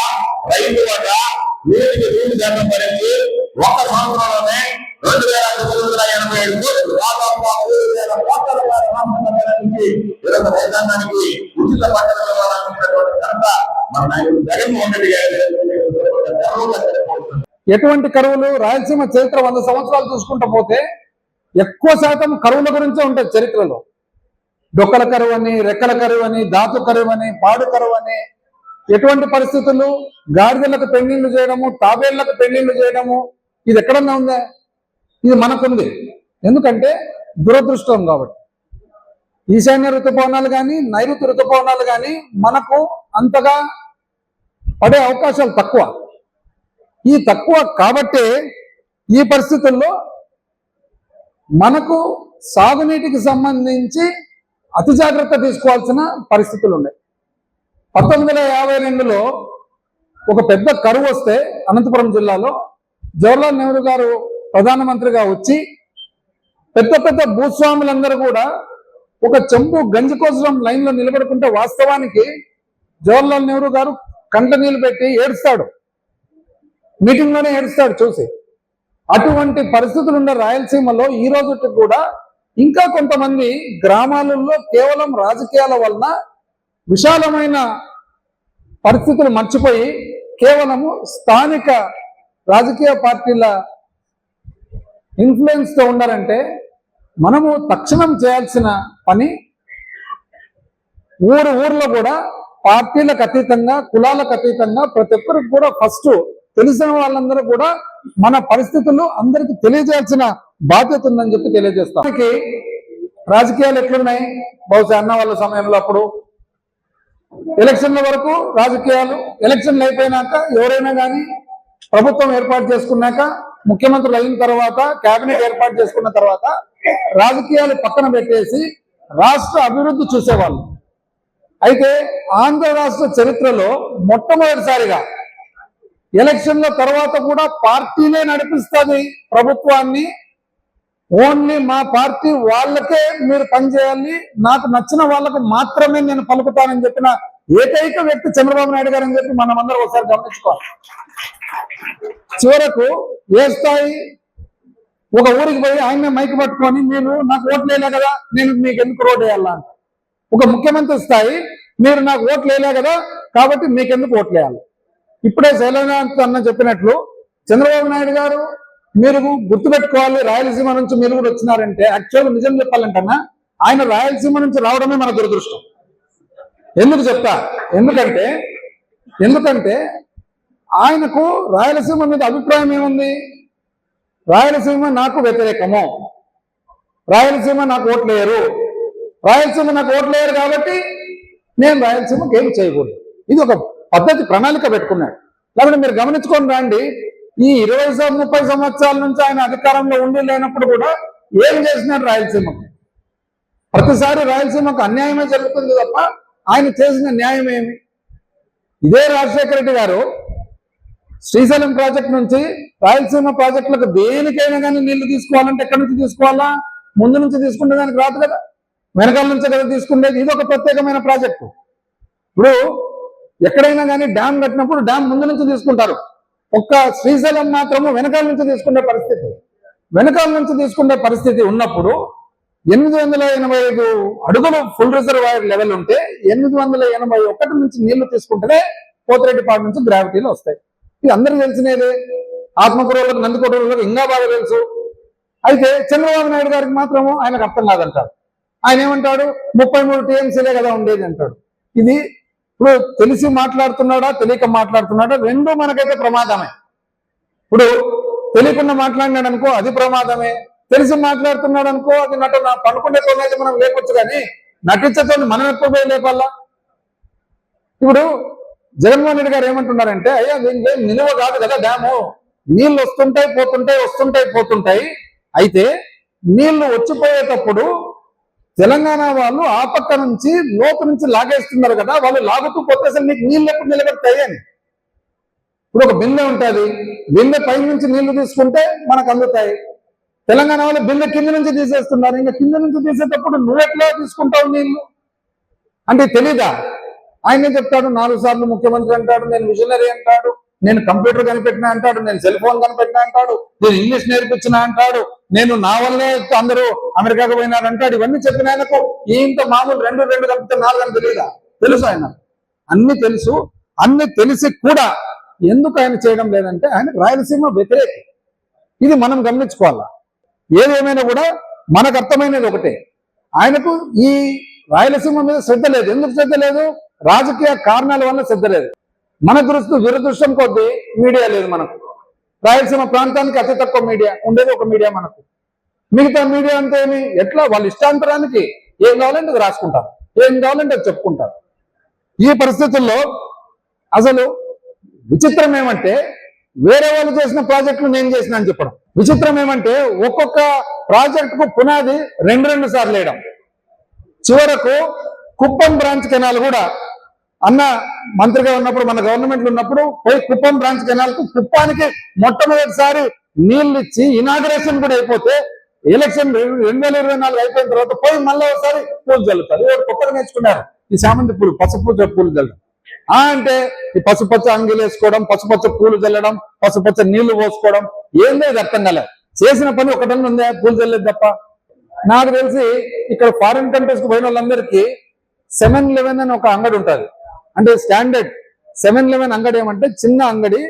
రైతు వాటా 100% భరించి ఒక్క సంవత్సరంలోనే 2,987 కోట్లు దాదాపు 3,000 కోట్ల రూపాయల రైతాంగానికి ఉచిత పంటల వివరాలటువంటి ఘనత మన నాయకుడు జగన్మోహన్ రెడ్డి గారి. ఎటువంటి కరువులు రాయలసీమ చరిత్ర 100 సంవత్సరాలు చూసుకుంటూ పోతే ఎక్కువ శాతం కరువుల గురించే ఉంటుంది చరిత్రలో. డొక్కల కరువు అని, రెక్కల కరువు అని, ధాతు కరువు అని, పాడు కరువు అని, ఎటువంటి పరిస్థితులు గాడిదలకు పెళ్లిళ్ళు చేయడము, తాబేళ్లకు పెళ్లిళ్ళు చేయడము, ఇది ఎక్కడన్నా ఉందా? ఇది మనకుంది. ఎందుకంటే దురదృష్టం కాబట్టి. ఈశాన్య ఋతుపవనాలు కానీ, నైరుతి ఋతుపవనాలు కానీ మనకు అంతగా పడే అవకాశాలు తక్కువ. ఈ తక్కువ కాబట్టే ఈ పరిస్థితుల్లో మనకు సాగునీటికి సంబంధించి అతి జాగ్రత్త తీసుకోవాల్సిన పరిస్థితులు ఉన్నాయి. 1952లో ఒక పెద్ద కరువు వస్తే అనంతపురం జిల్లాలో జవహర్లాల్ నెహ్రూ గారు ప్రధానమంత్రిగా వచ్చి పెద్ద పెద్ద భూస్వాములందరూ కూడా ఒక చెంబు గంజి కోసం లైన్లో నిలబడుకుంటే వాస్తవానికి జవహర్లాల్ నెహ్రూ గారు కంట నీళ్ళు పెట్టి ఏడుస్తాడు, మీటింగ్లోనే ఏడుస్తాడు చూసి. అటువంటి పరిస్థితులు ఉన్న రాయలసీమలో ఈ రోజుకి కూడా ఇంకా కొంతమంది గ్రామాలలో కేవలం రాజకీయాల వలన విశాలమైన పరిస్థితులు మర్చిపోయి కేవలము స్థానిక రాజకీయ పార్టీల ఇన్ఫ్లుయెన్స్తో ఉన్నారంటే మనము తక్షణం చేయాల్సిన పని ఊర్లో కూడా పార్టీలకు అతీతంగా, కులాలకు అతీతంగా ప్రతి ఒక్కరికి కూడా ఫస్ట్ తెలిసిన వాళ్ళందరూ కూడా మన పరిస్థితులు అందరికి తెలియజేయాల్సిన బాధ్యత ఉందని చెప్పి తెలియజేస్తాం. రాజకీయాలు ఎట్లున్నాయి? బహుశా అన్న వాళ్ళ సమయంలో అప్పుడు ఎలక్షన్ల వరకు రాజకీయాలు, ఎలక్షన్లు అయిపోయినాక ఎవరైనా కానీ ప్రభుత్వం ఏర్పాటు చేసుకున్నాక, ముఖ్యమంత్రులు అయిన తర్వాత, కేబినెట్ ఏర్పాటు చేసుకున్న తర్వాత రాజకీయాలు పక్కన పెట్టేసి రాష్ట్ర అభివృద్ధి చూసేవాళ్ళు. అయితే ఆంధ్ర రాష్ట్ర చరిత్రలో మొట్టమొదటిసారిగా ఎలక్షన్ల తర్వాత కూడా పార్టీనే నడిపిస్తుంది ప్రభుత్వాన్ని, ఓన్లీ మా పార్టీ వాళ్ళకే మీరు పనిచేయాలి, నాకు నచ్చిన వాళ్ళకు మాత్రమే నేను పలుకుతానని చెప్పిన ఏకైక వ్యక్తి చంద్రబాబు నాయుడు గారు అని చెప్పి మనం అందరం ఒకసారి గమనించుకోవాలి. చివరకు ఏ స్థాయి ఒక ఊరికి పోయి ఆయన మైక్ పట్టుకొని మీరు నాకు ఓట్లు వేయలే కదా, నేను మీకు ఎందుకు రోడ్ వేయాలా అంట. ఒక ముఖ్యమంత్రి స్థాయి మీరు నాకు ఓట్లు వేయలే కదా కాబట్టి మీకెందుకు ఓట్లు వేయాలి. ఇప్పుడే శైలజనాథ్ అన్న చెప్పినట్లు చంద్రబాబు నాయుడు గారు మీరు గుర్తుపెట్టుకోవాలి, రాయలసీమ నుంచి మీరు కూడా వచ్చినారంటే యాక్చువల్గా నిజం చెప్పాలంటన్నా ఆయన రాయలసీమ నుంచి రావడమే మన దురదృష్టం. ఎందుకు చెప్తా? ఎందుకంటే ఆయనకు రాయలసీమ మీద అభిప్రాయం ఏముంది? రాయలసీమ నాకు వ్యతిరేకము, రాయలసీమ నాకు ఓట్లేయరు, రాయలసీమ నాకు ఓట్లేయరు కాబట్టి నేను రాయలసీమకి ఏమి చేయకూడదు. ఇది ఒక పద్ధతి ప్రణాళిక పెట్టుకున్నాడు. లేకపోతే మీరు గమనించుకొని రండి, ఈ 20-30 సంవత్సరాల నుంచి ఆయన అధికారంలో ఉండి లేనప్పుడు కూడా ఏం చేసినాడు రాయలసీమకు? ప్రతిసారి రాయలసీమకు అన్యాయమే జరుగుతుంది తప్ప ఆయన చేసిన న్యాయం ఏమి? ఇదే రాజశేఖర రెడ్డి గారు శ్రీశైలం ప్రాజెక్ట్ నుంచి రాయలసీమ ప్రాజెక్టులకు దేనికైనా కానీ నీళ్లు తీసుకోవాలంటే ఎక్కడి నుంచి తీసుకోవాలా? ముందు నుంచి తీసుకుంటే దానికి రాదు కదా, వెనకాల నుంచే కదా తీసుకుండేది. ఇది ఒక ప్రత్యేకమైన ప్రాజెక్టు. ఇప్పుడు ఎక్కడైనా కానీ డ్యామ్ కట్టినప్పుడు డ్యామ్ ముందు నుంచి తీసుకుంటారు, ఒక్క శ్రీశైలం మాత్రము వెనకాల నుంచి తీసుకునే పరిస్థితి. వెనకాల నుంచి తీసుకునే పరిస్థితి ఉన్నప్పుడు 885 అడుగులు ఫుల్ రిజర్వాయర్ లెవెల్ ఉంటే 881 నుంచి నీళ్లు తీసుకుంటేనే పోతిరెడ్డిపాడు నుంచి గ్రావిటీలు వస్తాయి. ఇది అందరికీ తెలిసినదే. ఆత్మకూరులకు, నందికొటూరులకు ఇంకా బాగా తెలుసు. అయితే చంద్రబాబు నాయుడు గారికి మాత్రము ఆయనకు అర్థం కాదంటాడు. ఆయన ఏమంటాడు, 33 టీఎంసీలే కదా ఉండేది అంటాడు. ఇది ఇప్పుడు తెలిసి మాట్లాడుతున్నాడా తెలియక మాట్లాడుతున్నాడా, రెండూ మనకైతే ప్రమాదమే. ఇప్పుడు తెలియకుండా మాట్లాడినాడు అనుకో అది ప్రమాదమే, తెలిసి మాట్లాడుతున్నాడు అనుకో అది నటన. పనుకునే తోనైతే మనం లేపొచ్చు, కానీ నటించతో మనం ఎప్పుడు పోయి లేపాలా? ఇప్పుడు జగన్మోహన్ రెడ్డి గారు ఏమంటున్నారంటే, అయ్యా దీనికి నిలువ కాదు కదా డ్యాము, నీళ్లు వస్తుంటాయి పోతుంటాయి వస్తుంటాయి పోతుంటాయి. అయితే నీళ్లు వచ్చిపోయేటప్పుడు తెలంగాణ వాళ్ళు ఆ పక్క నుంచి లోతు నుంచి లాగేస్తున్నారు కదా, వాళ్ళు లాగుతూ పోతే అసలు నీకు నీళ్ళు ఎప్పుడు నిలబెడతాయి అని. ఇప్పుడు ఒక బిందె ఉంటుంది, బిందె పై నుంచి నీళ్లు తీసుకుంటే మనకు అందుతాయి. తెలంగాణ వాళ్ళు బిందె కింద నుంచి తీసేస్తున్నారు. ఇంకా కింద నుంచి తీసేటప్పుడు నువ్వెట్లా తీసుకుంటావు నీళ్లు అంటే తెలీదా? ఆయనే చెప్తాడు, 4 సార్లు ముఖ్యమంత్రి అంటాడు, నేను విజనరీ అంటాడు, నేను కంప్యూటర్ కనిపెట్టినా అంటాడు, నేను సెల్ ఫోన్ కనిపెట్టినా అంటాడు, నేను ఇంగ్లీష్ నేర్పించినా అంటాడు, నేను నా వల్లే అందరూ అమెరికాకు పోయినారు అంటాడు. ఇవన్నీ చెప్పిన ఆయనకు ఇంత మామూలు 2 కలిపితే 4 అని తెలియదా? తెలుసు ఆయన, అన్ని తెలుసు. అన్ని తెలిసి కూడా ఎందుకు ఆయన చేయడం లేదంటే ఆయన రాయలసీమ వ్యతిరేకి. ఇది మనం గమనించుకోవాలా. ఏదేమైనా కూడా మనకు అర్థమైనది ఒకటే, ఆయనకు ఈ రాయలసీమ మీద శ్రద్ధ లేదు. ఎందుకు శ్రద్ధ లేదు? రాజకీయ కారణాల వల్ల శ్రద్ధ లేదు. మన దురదృష్టం కొద్దీ మీడియా లేదు మనకు. రాయలసీమ ప్రాంతానికి అతి తక్కువ మీడియా ఉండేది, ఒక మీడియా మనకు. మిగతా మీడియా అంతా ఏమి, ఎట్లా వాళ్ళ ఇష్టాంతరానికి ఏం కావాలంటే అది రాసుకుంటారు, ఏం కావాలంటే అది చెప్పుకుంటారు. ఈ పరిస్థితుల్లో అసలు విచిత్రం ఏమంటే, వేరే వాళ్ళు చేసిన ప్రాజెక్టులు నేను చేసిన అని చెప్పడం. విచిత్రం ఏమంటే, ఒక్కొక్క ప్రాజెక్టుకు పునాది 2 సార్లు వేయడం. చివరకు కుప్పం బ్రాంచ్ కెనాల్ కూడా అన్న మంత్రిగా ఉన్నప్పుడు, మన గవర్నమెంట్లు ఉన్నప్పుడు పోయి కుప్పం బ్రాంచ్ కెనాల్కు కుప్పానికి మొట్టమొదటిసారి నీళ్లు ఇచ్చి ఇనాగరేషన్ కూడా అయిపోతే, ఎలక్షన్ 2024 అయిపోయిన తర్వాత పోయి మళ్ళీ ఒకసారి పూలు చల్లుతారు. కొత్తగా నేర్చుకున్నారు ఈ చామంతి పూలు, పసుపు పూలు చల్లడం. అంటే ఈ పసుపచ్చ అంగిలు వేసుకోవడం, పసుపచ్చ పూలు చల్లడం, పసుపచ్చ నీళ్లు పోసుకోవడం, ఏం లేదు అర్థం కాలేదు. చేసిన పని ఒకటన్నా ఉందా? పూలు చల్లేదు తప్ప. నాకు తెలిసి ఇక్కడ ఫారిన్ కంట్రీస్ కు పోయిన వాళ్ళందరికీ 7-Eleven అని ఒక అంగడి ఉంటుంది. అంటే స్టాండర్డ్ 7-Eleven అంగడి ఏమంటే చిన్న అంగడి,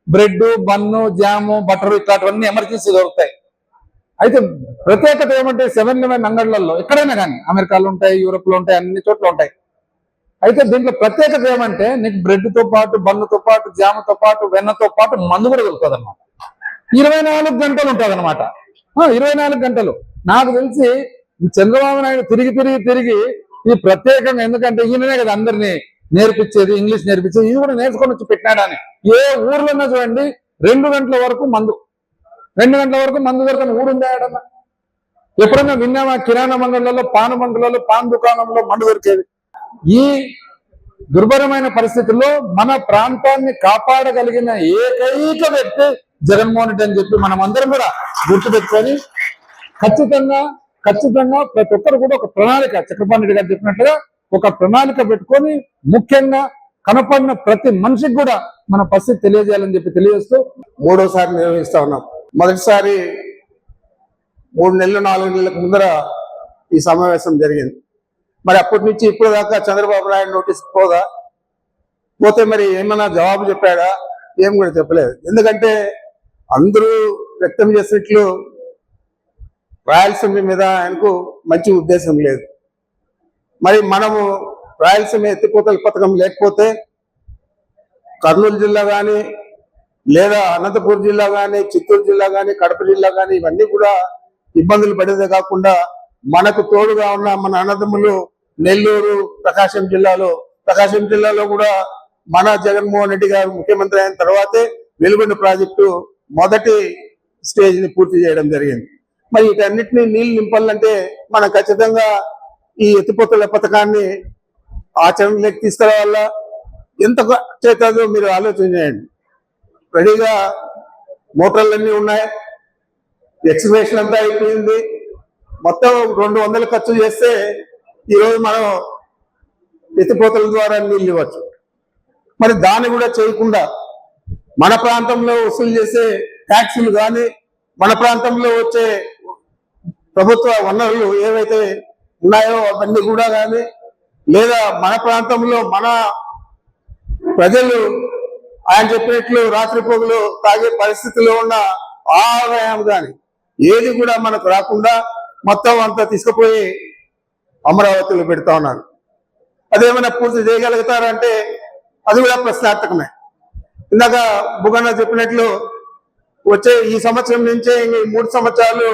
బ్రెడ్, బన్ను, జాము, బటర్ ఇట్లాంటివన్నీ ఎమర్జెన్సీ దొరుకుతాయి. అయితే ప్రత్యేకత ఏమంటే 7-Eleven అంగడిలలో ఎక్కడైనా కానీ, అమెరికాలో ఉంటాయి, యూరోప్ లో ఉంటాయి, అన్ని చోట్ల ఉంటాయి. అయితే దీంట్లో ప్రత్యేకత ఏమంటే నీకు బ్రెడ్ తో పాటు, బన్నుతో పాటు, జాముతో పాటు, వెన్నతో పాటు మందు కూడా దొరుకుతుంది అనమాట. 24 గంటలు ఉంటుంది అనమాట. 24 గంటలు. నాకు తెలిసి చంద్రబాబు నాయుడు తిరిగి ఈ ప్రత్యేకంగా, ఎందుకంటే ఈయననే కదా అందరినీ నేర్పించేది, ఇంగ్లీష్ నేర్పించేది, ఇది కూడా నేర్చుకొని వచ్చి పెట్టినాడని. ఏ ఊర్లోనే చూడండి 2 గంటల వరకు మందు, 2 గంటల వరకు మందు దొరకని ఊరుందా ఏడన్నా? ఎప్పుడన్నా విన్నామా? కిరాణా మండలలో, పాన్ మండలలో, పాన్ దుకాణంలో మందు దొరికేది. ఈ దుర్భరమైన పరిస్థితుల్లో మన ప్రాంతాన్ని కాపాడగలిగిన ఏకైక వ్యక్తి జగన్మోహన్ రెడ్డి అని చెప్పి మనం అందరం కూడా గుర్తుపెట్టుకొని ఖచ్చితంగా ప్రతి ఒక్కరు కూడా ఒక ప్రణాళిక, చక్రపాణి రెడ్డి గారు చెప్పినట్లుగా ఒక ప్రణాళిక పెట్టుకొని ముఖ్యంగా కనపడిన ప్రతి మనిషికి కూడా మన పరిస్థితి తెలియజేయాలని చెప్పి తెలియజేస్తూ 3వసారి నిర్వహిస్తా ఉన్నాం. మొదటిసారి 3 నెలలు 4 నెలలకు ముందర ఈ సమావేశం జరిగింది. మరి అప్పటి నుంచి ఇప్పుడు దాకా చంద్రబాబు నాయుడు నోటీస్ పోతే మరి ఏమన్నా జవాబు చెప్పాడా? ఏం కూడా చెప్పలేదు. ఎందుకంటే అందరూ వ్యక్తం చేసినట్లు రాయలసీమ మీద ఆయనకు మంచి ఉద్దేశం లేదు. మరి మనము రాయలసీమ ఎత్తిపోతల పథకం లేకపోతే కర్నూలు జిల్లా కానీ, లేదా అనంతపురం జిల్లా కానీ, చిత్తూరు జిల్లా కానీ, కడప జిల్లా కానీ ఇవన్నీ కూడా ఇబ్బందులు పడేదే కాకుండా మనకు తోడుగా ఉన్న మన అన్నదమ్ములు నెల్లూరు, ప్రకాశం జిల్లాలో కూడా మన జగన్మోహన్ రెడ్డి గారు ముఖ్యమంత్రి అయిన తర్వాతే వెలుగొండ ప్రాజెక్టు మొదటి స్టేజ్ ని పూర్తి చేయడం జరిగింది. మరి వీటన్నిటిని నీళ్లు నింపాలంటే మనం ఖచ్చితంగా ఈ ఎత్తిపోతల పథకాన్ని ఆచరణలోకి తీసుకురావాలా. ఎంత చేతుందో మీరు ఆలోచన చేయండి. రెడీగా మోటార్లన్నీ ఉన్నాయి, ఎక్స్కవేషన్ అంతా అయిపోయింది, మొత్తం 200 ఖర్చు చేస్తే ఈరోజు మనం ఎత్తిపోతల ద్వారా నీళ్ళు ఇవ్వచ్చు. మరి దాన్ని కూడా చేయకుండా మన ప్రాంతంలో వసూలు చేసే ట్యాక్సులు కానీ, మన ప్రాంతంలో వచ్చే ప్రభుత్వ వనరులు ఏవైతే ఉన్నాయో అవన్నీ కూడా కానీ, లేదా మన ప్రాంతంలో మన ప్రజలు ఆయన చెప్పినట్లు రాత్రి పొగలు తాగే పరిస్థితిలో ఉన్న ఆదాయం కానీ ఏది కూడా మనకు రాకుండా మొత్తం అంతా తీసుకుపోయి అమరావతిలో పెడతా ఉన్నారు. అదేమైనా పూర్తి చేయగలుగుతారంటే అది కూడా ప్రశ్నార్థకమే. ఇందాక బుగన్న చెప్పినట్లు వచ్చే ఈ సంవత్సరం నుంచే ఈ 3 సంవత్సరాలు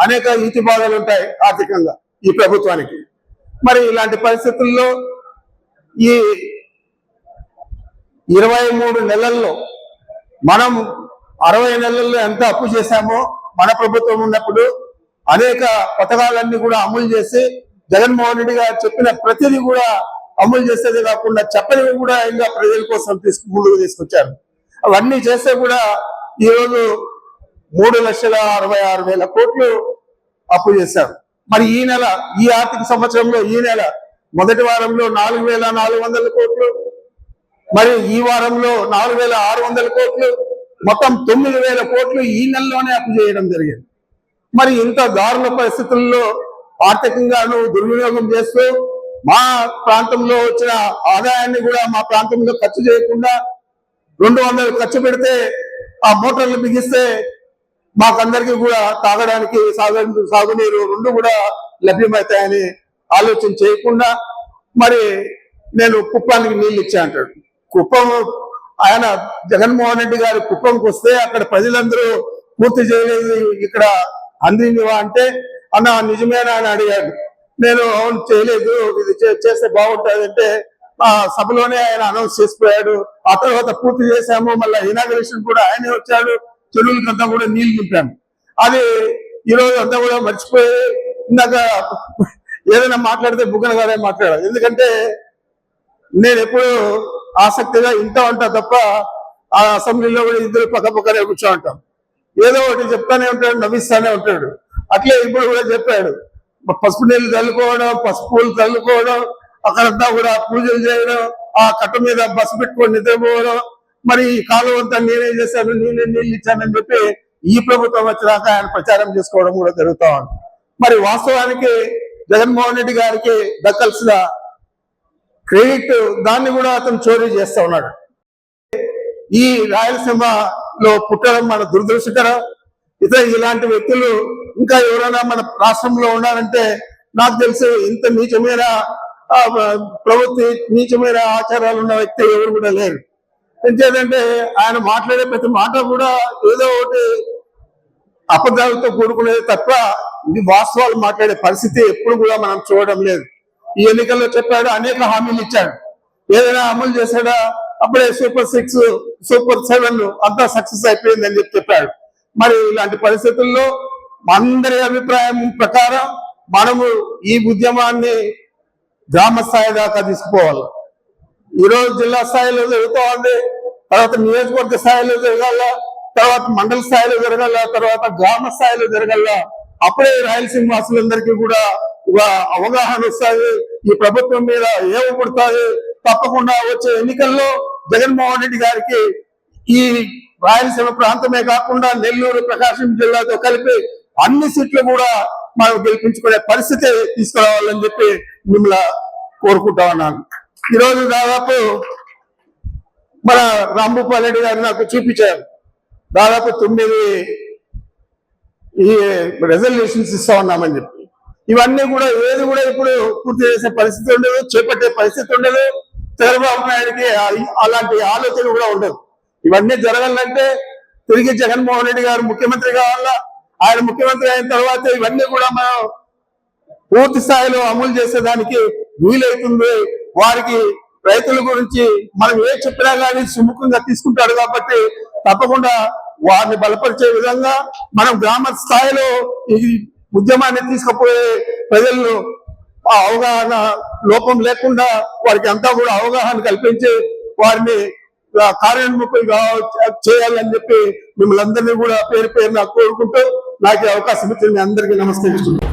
అనేక ఈతి బాధలు ఉంటాయి ఆర్థికంగా ఈ ప్రభుత్వానికి. మరి ఇలాంటి పరిస్థితుల్లో ఈ 23 నెలల్లో మనం 60 నెలల్లో ఎంత అప్పు చేశామో మన ప్రభుత్వం ఉన్నప్పుడు అనేక పథకాలన్నీ కూడా అమలు చేసి జగన్మోహన్ రెడ్డి గారు చెప్పిన ప్రతిదీ కూడా అమలు చేసేది కాకుండా చెప్పనివి కూడా ఇంకా ప్రజల కోసం ముందుకు తీసుకొచ్చారు. అవన్నీ చేస్తే కూడా ఈరోజు 3,66,000 కోట్లు అప్పు చేశారు. మరి ఈ నెల, ఈ ఆర్థిక సంవత్సరంలో ఈ నెల మొదటి వారంలో 4,400 కోట్లు, మరి ఈ వారంలో 4,600 కోట్లు, మొత్తం 9,000 కోట్లు ఈ నెలలోనే అప్పు చేయడం జరిగింది. మరి ఇంత దారుణ పరిస్థితుల్లో ఆర్థికంగాను దుర్వినియోగం చేస్తూ మా ప్రాంతంలో వచ్చిన ఆదాయాన్ని కూడా మా ప్రాంతంలో ఖర్చు చేయకుండా 200 ఖర్చు పెడితే ఆ మోటార్లు బిగిస్తే మాకందరికీ కూడా తాగడానికి సాగునీరు 2 కూడా లభ్యమవుతాయని ఆలోచన చేయకుండా మరి నేను కుప్పానికి నీళ్ళు ఇచ్చా అంటాడు. కుప్పం ఆయన జగన్మోహన్ రెడ్డి గారు కుప్పంకి వస్తే అక్కడ ప్రజలందరూ పూర్తి చేయలేదు, ఇక్కడ అందిందివా అంటే అన్న నిజమేనా అని అడిగాడు. నేను అవును చేయలేదు, ఇది చేస్తే బాగుంటుంది అంటే ఆ సభలోనే ఆయన అనౌన్స్ చేసిపోయాడు. ఆ తర్వాత పూర్తి చేశాము, మళ్ళీ ఇనాగరేషన్ కూడా ఆయనే వచ్చాడు, చెరువులకంతా కూడా నీళ్లు నింపాము. అది ఈరోజు అంతా కూడా మర్చిపోయి ఇందాక ఏదైనా మాట్లాడితే బుగ్గన గారే మాట్లాడాలి. ఎందుకంటే నేను ఎప్పుడు ఆసక్తిగా ఇంటా ఉంటా తప్ప ఆ అసెంబ్లీలో కూడా ఇద్దరు పక్కనే కూర్చో ఉంటాం, ఏదో ఒకటి చెప్తానే ఉంటాడు, నవ్విస్తానే ఉంటాడు. అట్లే ఇప్పుడు కూడా చెప్పాడు, పసుపు నీళ్ళు చల్లుకోవడం, పసుపు పూలు చల్లుకోవడం, అక్కడంతా కూడా పూజలు చేయడం, ఆ కట్ట మీద బస్సు పెట్టుకొని నిద్రపోవడం, మరి ఈ కాలం అంతా నేనే చేశాను, నేనే నీళ్ళు ఇచ్చానని చెప్పి ఈ ప్రభుత్వం వచ్చినాక ఆయన ప్రచారం చేసుకోవడం కూడా జరుగుతా ఉంది. మరి వాస్తవానికి జగన్మోహన్ రెడ్డి గారికి దక్కాల్సిన క్రెడిట్ దాన్ని కూడా అతను చోరీ చేస్తా ఉన్నాడు. ఈ రాయలసీమలో పుట్టడం మన దురదృష్టకరం. ఇలాంటి వ్యక్తులు ఇంకా ఎవరైనా మన రాష్ట్రంలో ఉన్నారంటే నాకు తెలిసి ఇంత నీచమైన ప్రవృత్తి, నీచమైన ఆచారాలు ఉన్న వ్యక్తి ఎవరు కూడా లేరు. ఎంచేదంటే ఆయన మాట్లాడే ప్రతి మాట కూడా ఏదో ఒకటి అబద్ధాలతో కూడుకునేది తప్ప ఇది వాస్తవాలు మాట్లాడే పరిస్థితి ఎప్పుడు కూడా మనం చూడడం లేదు. ఈ ఎన్నికల్లో చెప్పాడు, అనేక హామీలు ఇచ్చాడు, ఏదైనా అమలు చేశాడా? అప్పుడే సూపర్ 6, సూపర్ 7 అంతా సక్సెస్ అయిపోయిందని చెప్పాడు. మరి ఇలాంటి పరిస్థితుల్లో అందరి అభిప్రాయం ప్రకారం మనము ఈ ఉద్యమాన్ని గ్రామ స్థాయి దాకా తీసుకుపోవాలి. ఈరోజు జిల్లా స్థాయిలో జరుగుతూ ఉంది, తర్వాత నియోజకవర్గ స్థాయిలో జరగాల, తర్వాత మండల స్థాయిలో జరగాల, తర్వాత గ్రామ స్థాయిలో జరగాల. అప్పుడే రాయలసీమ వాసులందరికీ కూడా అవగాహన వస్తుంది, ఈ ప్రభుత్వం మీద ఏమపడుతుంది. తప్పకుండా వచ్చే ఎన్నికల్లో జగన్మోహన్ రెడ్డి గారికి ఈ రాయలసీమ ప్రాంతమే కాకుండా నెల్లూరు, ప్రకాశం జిల్లాతో కలిపి అన్ని సీట్లు కూడా మనం గెలిపించుకునే పరిస్థితి తీసుకురావాలని చెప్పి మిమ్మల్ని కోరుకుంటా ఉన్నాను. ఈరోజు దాదాపు మన రాంభూపాల్ రెడ్డి గారు నాకు చూపించారు, దాదాపు 9 ఈ రెజల్యూషన్స్ ఇస్తా ఉన్నామని చెప్పి. ఇవన్నీ కూడా ఏది కూడా ఇప్పుడు పూర్తి చేసే పరిస్థితి ఉండదు, చేపట్టే పరిస్థితి ఉండదు. చంద్రబాబు నాయుడికి అలాంటి ఆలోచన కూడా ఉండదు. ఇవన్నీ జరగాలంటే తిరిగి జగన్మోహన్ రెడ్డి గారు ముఖ్యమంత్రి కావాలా. ఆయన ముఖ్యమంత్రి అయిన తర్వాత ఇవన్నీ కూడా మనం పూర్తి స్థాయిలో అమలు చేసేదానికి వీలైతుంది. వారికి రైతుల గురించి మనం ఏ చెప్పినా కానీ సుముఖంగా తీసుకుంటాడు కాబట్టి తప్పకుండా వారిని బలపరిచే విధంగా మనం గ్రామ స్థాయిలో ఈ ఉద్యమాన్ని తీసుకుపోయే ప్రజలను ఆ అవగాహన లోపం లేకుండా వారికి అంతా కూడా అవగాహన కల్పించి వారిని కార్యోన్ముఖులుగా చేయాలని చెప్పి మిమ్మల్ని అందరినీ కూడా పేరు పేరున కోరుకుంటూ నాకు అవకాశం ఇచ్చింది అందరికీ నమస్కరిస్తున్నాను.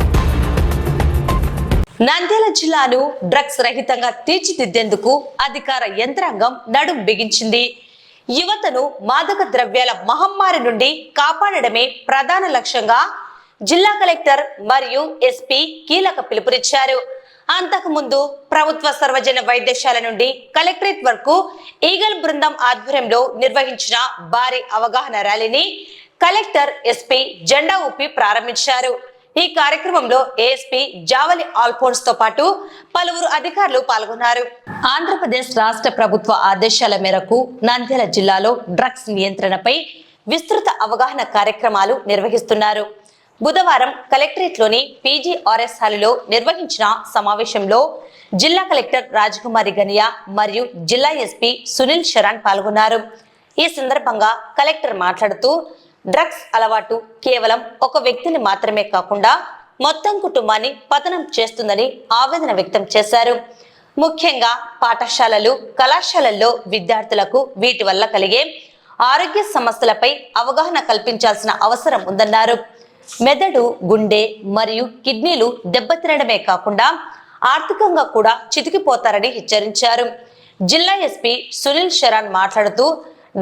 నంద్యాల జిల్లాను డ్రగ్స్ రహితంగా తీర్చిదిద్దేందుకు అధికార యంత్రాంగం నడుం బిగించింది. యువతను మాదక ద్రవ్యాల మహమ్మారి నుండి కాపాడడమే ప్రధాన లక్ష్యంగా జిల్లా కలెక్టర్ మరియు ఎస్పీ కీలక పిలుపునిచ్చారు. అంతకుముందు ప్రభుత్వ సర్వజన వైద్యశాల నుండి కలెక్టరేట్ వరకు ఈగల్ బృందం ఆధ్వర్యంలో నిర్వహించిన భారీ అవగాహన ర్యాలీని కలెక్టర్ ఎస్పీ జెండా ఊపి ప్రారంభించారు. ఈ కార్యక్రమంలో ఏఎస్పీ జావలి ఆల్ఫోన్స్ తో పాటు పలువురు అధికారులు పాల్గొన్నారు. ఆంధ్రప్రదేశ్ రాష్ట్ర ప్రభుత్వ ఆదేశాల మేరకు నంద్యాల జిల్లాలో డ్రగ్స్ నియంత్రణపై విస్తృత అవగాహన కార్యక్రమాలు నిర్వహిస్తున్నారు. బుధవారం కలెక్టరేట్లోని పీజీఆర్ఎస్ హాలులో నిర్వహించిన సమావేశంలో జిల్లా కలెక్టర్ రాజకుమారి గనియా మరియు జిల్లా ఎస్పీ సునీల్ శరణ్ పాల్గొన్నారు. ఈ సందర్భంగా కలెక్టర్ మాట్లాడుతూ డ్రగ్స్ అలవాటు కేవలం ఒక వ్యక్తిని మాత్రమే కాకుండా మొత్తం కుటుంబాన్ని పతనం చేస్తుందని ఆవేదన వ్యక్తం చేశారు. ముఖ్యంగా పాఠశాలలు, కళాశాలల్లో విద్యార్థులకు వీటి వల్ల కలిగే ఆరోగ్య సమస్యలపై అవగాహన కల్పించాల్సిన అవసరం ఉందన్నారు. మెదడు, గుండె మరియు కిడ్నీలు దెబ్బతినడమే కాకుండా ఆర్థికంగా కూడా చితికిపోతారని హెచ్చరించారు. జిల్లా ఎస్పీ సునీల్ శరణ్ మాట్లాడుతూ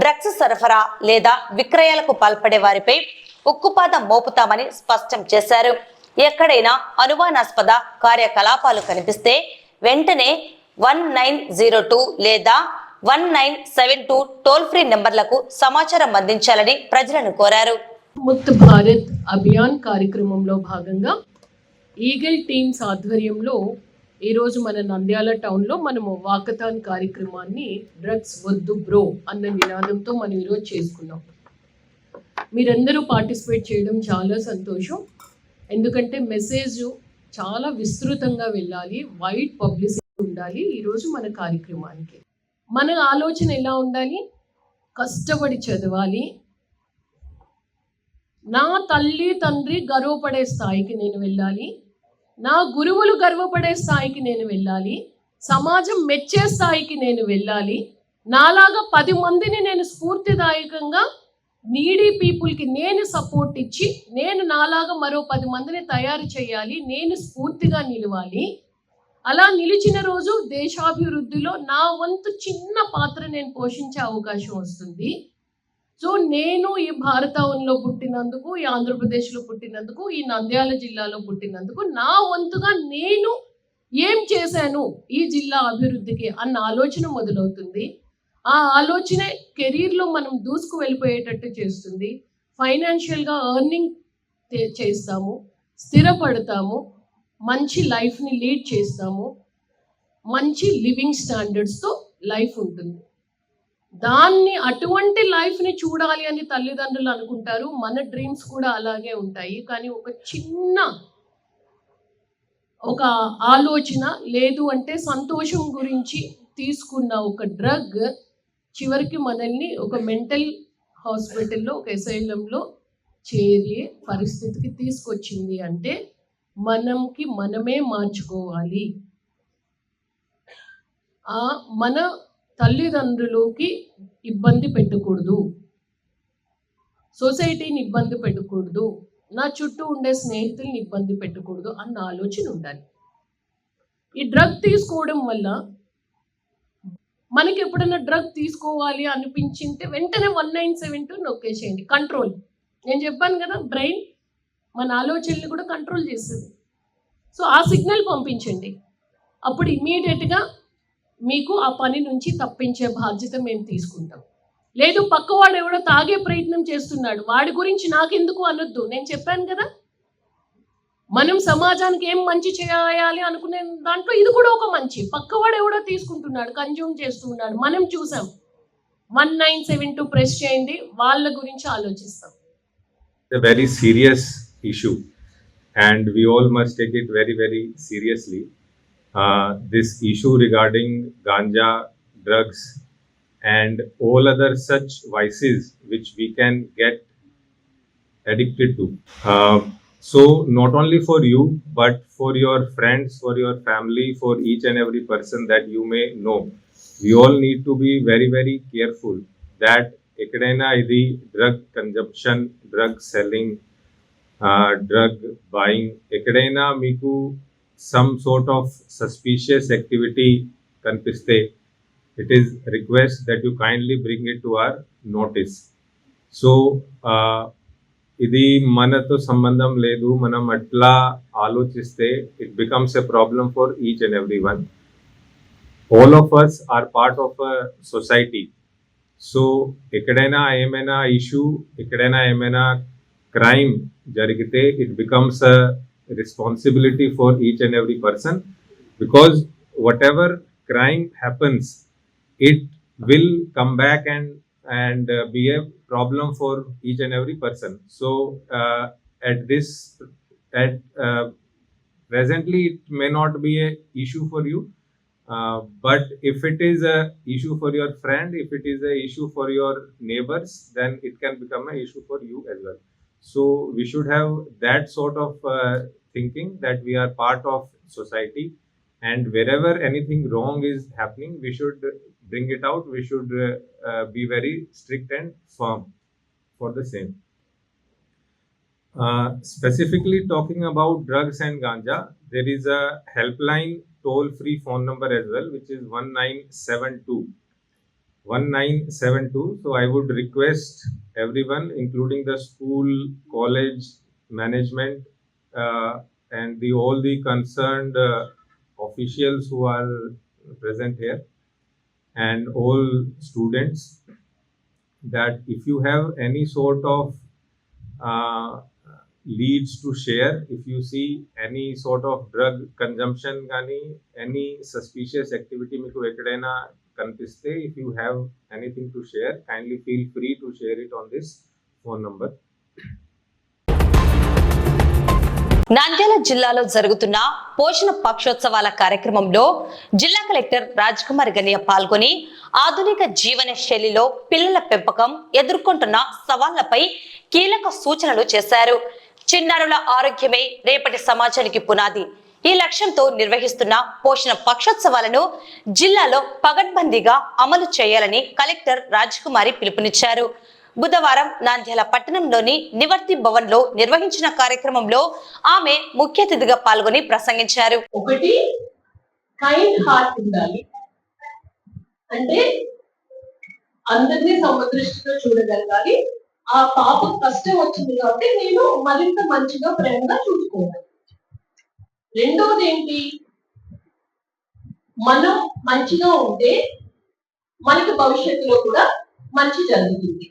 డ్రగ్స్ సరఫరా లేదా విక్రయాలకు పాల్పడే వారిపై ఉక్కుపాదం మోపుతామని స్పష్టం చేశారు. ఎక్కడైనా అనుమానాస్పద కార్యకలాపాలు కనిపిస్తే వెంటనే 1902 లేదా 1972 టోల్ ఫ్రీ నెంబర్లకు సమాచారం అందించాలని ప్రజలను కోరారు. ముక్త్ భారత్ అభియాన్ కార్యక్రమంలో భాగంగా ఈగల్ టీమ్స్ ఆధ్వర్యంలో ఈరోజు మన నంద్యాల టౌన్లో మనము వాకథాన్ కార్యక్రమాన్ని డ్రగ్స్ వద్దు బ్రో అన్న నినాదంతో మనం ఈరోజు చేసుకున్నాం. మీరందరూ పార్టిసిపేట్ చేయడం చాలా సంతోషం. ఎందుకంటే మెసేజ్ చాలా విస్తృతంగా వెళ్ళాలి, వైడ్ పబ్లిసిటీ ఉండాలి. ఈరోజు మన కార్యక్రమానికి మన ఆలోచన ఎలా ఉండాలి? కష్టపడి చదవాలి, నా తల్లి తండ్రి గర్వపడే స్థాయికి నేను వెళ్ళాలి, నా గురువులు గర్వపడే స్థాయికి నేను వెళ్ళాలి, సమాజం మెచ్చే స్థాయికి నేను వెళ్ళాలి, నాలాగా 10 మందిని నేను స్ఫూర్తిదాయకంగా నీడీ పీపుల్కి నేను సపోర్ట్ ఇచ్చి నేను నాలాగా మరో 10 మందిని తయారు చేయాలి, నేను స్ఫూర్తిగా నిలవాలి. అలా నిలిచిన రోజు దేశాభివృద్ధిలో నా వంతు చిన్న పాత్ర నేను పోషించే అవకాశం వస్తుంది. సో నేను ఈ భారతవనంలో పుట్టినందుకు, ఈ ఆంధ్రప్రదేశ్లో పుట్టినందుకు, ఈ నంద్యాల జిల్లాలో పుట్టినందుకు నా వంతుగా నేను ఏం చేశాను ఈ జిల్లా అభివృద్ధికి అన్న ఆలోచన మొదలవుతుంది. ఆ ఆలోచనే కెరీర్లో మనం దూసుకు వెళ్ళిపోయేటట్టు చేస్తుంది. ఫైనాన్షియల్గా ఎర్నింగ్ చేస్తాము, స్థిరపడతాము, మంచి లైఫ్ని లీడ్ చేస్తాము, మంచి లివింగ్ స్టాండర్డ్స్తో లైఫ్ ఉంటుంది. దాన్ని అటువంటి లైఫ్ని చూడాలి అని తల్లిదండ్రులు అనుకుంటారు. మన డ్రీమ్స్ కూడా అలాగే ఉంటాయి. కానీ ఒక చిన్న ఒక ఆలోచన లేదు అంటే సంతోషం గురించి తీసుకున్న ఒక డ్రగ్ చివరికి మనల్ని ఒక మెంటల్ హాస్పిటల్లో, ఒక అసైలంలో చేరే పరిస్థితికి తీసుకొచ్చింది. అంటే మనమే మార్చుకోవాలి. మన తల్లిదండ్రులకి ఇబ్బంది పెట్టకూడదు, సొసైటీని ఇబ్బంది పెట్టకూడదు, నా చుట్టూ ఉండే స్నేహితుల్ని ఇబ్బంది పెట్టకూడదు అన్న ఆలోచన ఉండాలి. ఈ డ్రగ్ తీసుకోవడం వల్ల మనకి ఎప్పుడైనా డ్రగ్ తీసుకోవాలి అనిపించింటే వెంటనే 1972 నొక్కేసేయండి. కంట్రోల్, నేను చెప్పాను కదా, బ్రెయిన్ మన ఆలోచనలు కూడా కంట్రోల్ చేస్తుంది. సో ఆ సిగ్నల్ పంపించండి. అప్పుడు ఇమీడియట్గా మీకు ఆ పని నుంచి తప్పించే బాధ్యత మేము తీసుకుంటాం. లేదు పక్కవాడు ఎవడో తాగే ప్రయత్నం చేస్తున్నాడు, వాడి గురించి నాకెందుకు అనొద్దు. నేను చెప్పాను కదా, మనం సమాజానికి ఏం మంచి చేయాలి అనుకునే దాంట్లో ఇది కూడా ఒక మంచి. పక్కవాడు ఎవడో తీసుకుంటున్నాడు, కన్జ్యూమ్ చేస్తున్నాడు, మనం చూసాం. 1972 ప్రెస్ చేయండి, వాళ్ళ గురించి ఆలోచిస్తాం. A very serious issue and we all must take it very, very seriously. this issue regarding ganja, drugs, and all other such vices which we can get addicted to. So not only for you, but for your friends, for your family, for each and every person that you may know, we all need to be very, very careful that ekadaina idi drug consumption, drug selling, drug buying, ekadaina meeku some sort of suspicious activity kanpiste, it is request that you kindly bring it to our notice. So ఇది మనతో సంబంధం లేదు, మనం అట్లా ఆలోచిస్తే it becomes a problem for each and every one. All of us are part of a society. So ఎక్కడైనా ఏమైనా issue, ఎక్కడైనా ఏమైనా క్రైమ్ జరిగితే it becomes a responsibility for each and every person, because whatever crime happens, it will come back and be a problem for each and every person. So presently it may not be a issue for you, but if it is a issue for your friend, if it is a issue for your neighbors, then it can become an issue for you as well. So we should have that sort of thinking that we are part of society, and wherever anything wrong is happening, we should bring it out. We should be very strict and firm for the same. Specifically talking about drugs and ganja, there is a helpline toll-free phone number as well, which is 1972. 1972. So I would request everyone, including the school, college, management, and all the concerned officials who are present here, and all students, that if you have any sort of leads to share, if you see any sort of drug consumption gani, any suspicious activity meeku ekadaina kanpiste, if you have anything to share, kindly feel free to share it on this phone number. Nandyal జిల్లాలో జరుగుతున్న పోషణ పక్షోత్సవాల కార్యక్రమంలో జిల్లా collector Raj Kumar Guinea పాల్గొని ఆధునిక జీవన శైలిలో పిల్లల పెంపకం ఎదుర్కొంటున్న సవాళ్లపై కీలక సూచనలు చేశారు. చిన్నారుల ఆరోగ్యమే రేపటి సమాజానికి పునాది. ఈ లక్ష్యంతో నిర్వహిస్తున్న పోషణ పక్షోత్సవాలను జిల్లాలో పగడ్బందీగా అమలు చేయాలని కలెక్టర్ రాజ్ కుమారి పిలుపునిచ్చారు. బుధవారం నంద్యాల పట్టణంలోని నివర్తి భవన్ లో నిర్వహించిన కార్యక్రమంలో ఆమె ముఖ్య అతిథిగా పాల్గొని ప్రసంగించారు. ఒకటి, కైండ్ హార్ట్ ఉండాలి, అంటే అందరినీ సమదృష్టితో చూడగలగాలి. ఆ పాప కష్టం వచ్చింది కాబట్టి నేను మరింత మంచిగా ప్రేమగా చూసుకోవాలి. రెండోది ఏంటి, మనం మంచిగా ఉంటే మనకి భవిష్యత్తులో కూడా మంచి జరుగుతుంది.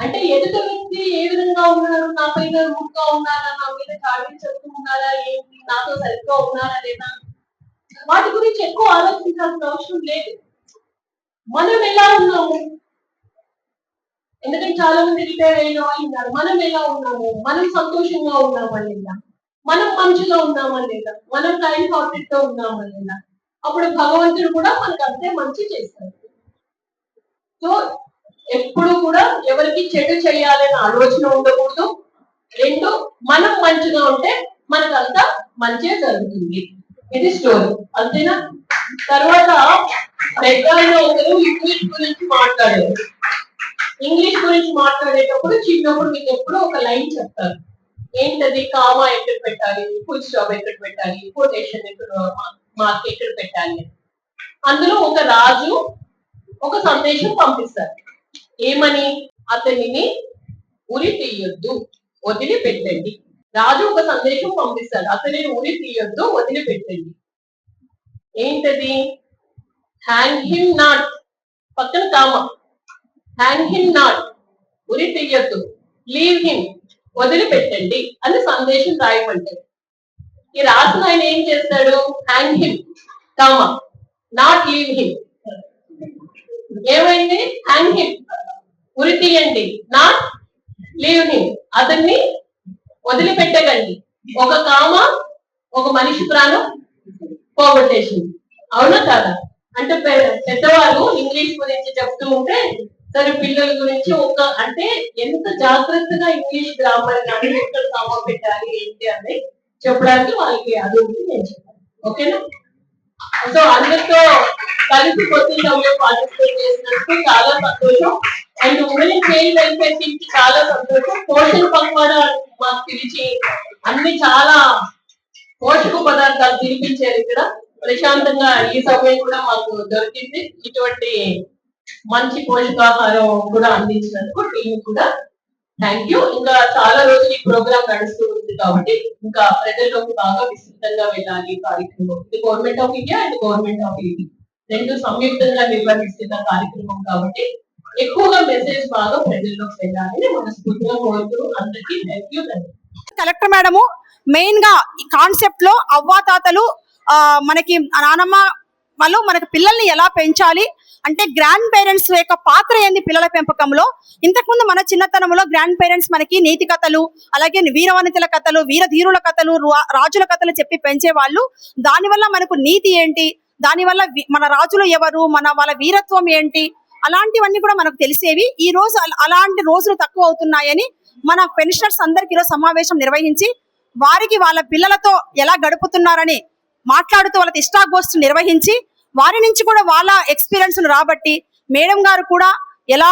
అంటే ఎదుట వ్యక్తి ఏ విధంగా ఉన్నారు, నా పైన రూట్గా ఉన్నారా, నా మీద చాడీలు చెప్తూ ఉన్నారా, ఏంటి, నాతో సరిగ్గా ఉన్నారా లేదా, వాటి గురించి ఎక్కువ ఆలోచించాల్సిన అవసరం లేదు. మనం ఎలా ఉన్నాము, ఎందుకంటే చాలా మంది రిటైర్ అయిన వాళ్ళు ఉన్నారు. మనం ఎలా ఉన్నాము, మనం సంతోషంగా ఉన్నామా లేదా, మనం మంచిగా ఉన్నామా లేదా, మనం కైండ్ హార్టెడ్ తో ఉన్నామా లేదా, అప్పుడు భగవంతుడు కూడా మనకు అంతే మంచి చేస్తాడు. సో ఎప్పుడు కూడా ఎవరికి చెడు చేయాలనే ఆలోచన ఉండకూడదు. రెండు, మనం మంచిగా ఉంటే మనకంతా మంచిగా జరుగుతుంది. ఇది స్టోరీ, అంతేనా? తర్వాత పెద్ద ఒకరు ఇంగ్లీష్ గురించి మాట్లాడారు. ఇంగ్లీష్ గురించి మాట్లాడేటప్పుడు చిన్నప్పుడు మీకు ఎప్పుడు ఒక లైన్ చెప్తారు. ఏంటది? కామా ఎక్కడ పెట్టాలి, ఫుల్ స్టాప్ ఎక్కడ పెట్టాలి, కొటేషన్ ఎక్కడ, మార్క్ ఎక్కడ పెట్టాలి. అందులో ఒక రాజు ఒక సందేశం పంపిస్తారు. ఏమని? అతనిని ఉరి తీయొద్దు, వదిలిపెట్టండి. రాజు ఒక సందేశం పంపిస్తాడు, అతనిని ఉరి తీయొద్దు, వదిలిపెట్టండి. ఏంటది? హ్యాంగ్ హిమ్ నాట్, పక్కన కామ, హ్యాంగ్ హిమ్ నాట్, ఉరి తీయొద్దు, లీవ్ హిమ్, వదిలిపెట్టండి అని సందేశం రాయమంటాడు. ఈ రాసిన ఆయన ఏం చేస్తాడు? Hang him, comma, not leave him. ఏమైంది? హ్యాంగ్ హిమ్, ఉరి తీయండి, నాట్ లీవ్ హిమ్, అతన్ని వదిలిపెట్టకండి. ఒక కామ, ఒక మనిషి ప్రాణం పోగొట్టేసింది. అవునా కాదా? అంటే పెద్దవాళ్ళు ఇంగ్లీష్ గురించి చెప్తూ ఉంటే సరే పిల్లల గురించి అంటే ఎంత జాగ్రత్తగా ఇంగ్లీష్ గ్రామర్ కానీ ఎక్కడ కామా పెట్టాలి ఏంటి అని చెప్పడానికి వాళ్ళకి అది ఉంది, నేను చెప్పాను. ఓకేనా? సో అందరితో కలిసి పొద్దున్న పార్టిసిపేట్ చేసినందుకు చాలా సంతోషం. And women child welfare team కి చాలా సంతోషం. పోషణ పక్వాడ మాకు పిలిచి అన్ని చాలా పోషక పదార్థాలు తినిపించారు. ఇక్కడ ప్రశాంతంగా ఈ సమయం కూడా మాకు దొరికింది. ఇటువంటి మంచి పోషకాహారం కూడా అందించినందుకు టీం కూడా థ్యాంక్ యూ. ఇంకా చాలా రోజులు ఈ ప్రోగ్రామ్ నడుస్తూ ఉంది కాబట్టి ఇంకా ప్రజల్లోకి బాగా విస్తృతంగా వెళ్ళాలి కార్యక్రమం. ఇది government of India and government of India రెండు సంయుక్తంగా నిర్వహిస్తున్న కార్యక్రమం కాబట్టి ఎక్కువగా మెసేజ్ బాగా ప్రజల్లోకి వెళ్ళాలని మనస్ఫూర్తిగా కోరుతూ అందరికీ thank you. Collector madam main గా ఈ కాన్సెప్ట్ లో అవ్వాతాతలు మనకి నానమ్మ వాళ్ళు మనకి పిల్లల్ని ఎలా పెంచాలి అంటే గ్రాండ్ పేరెంట్స్ యొక్క పాత్ర ఏంది పిల్లల పెంపకంలో. ఇంతకుముందు మన చిన్నతనంలో గ్రాండ్ పేరెంట్స్ మనకి నీతి కథలు, అలాగే వీరవనితల కథలు, వీరధీరుల కథలు, రాజుల కథలు చెప్పి పెంచేవాళ్ళు. దానివల్ల మనకు నీతి ఏంటి, దానివల్ల మన రాజులు ఎవరు, వాళ్ళ వీరత్వం ఏంటి, అలాంటివన్నీ కూడా మనకు తెలిసేవి. ఈ రోజు అలాంటి రోజులు తక్కువ అవుతున్నాయని మన పెన్షనర్స్ అందరికి ఈరోజు సమావేశం నిర్వహించి వారికి వాళ్ళ పిల్లలతో ఎలా గడుపుతున్నారని మాట్లాడుతూ వాళ్ళకి ఇష్టాగోష్ఠి నిర్వహించి వారి నుంచి కూడా వాళ్ళ ఎక్స్పీరియన్స్ రాబట్టి మేడం గారు కూడా ఎలా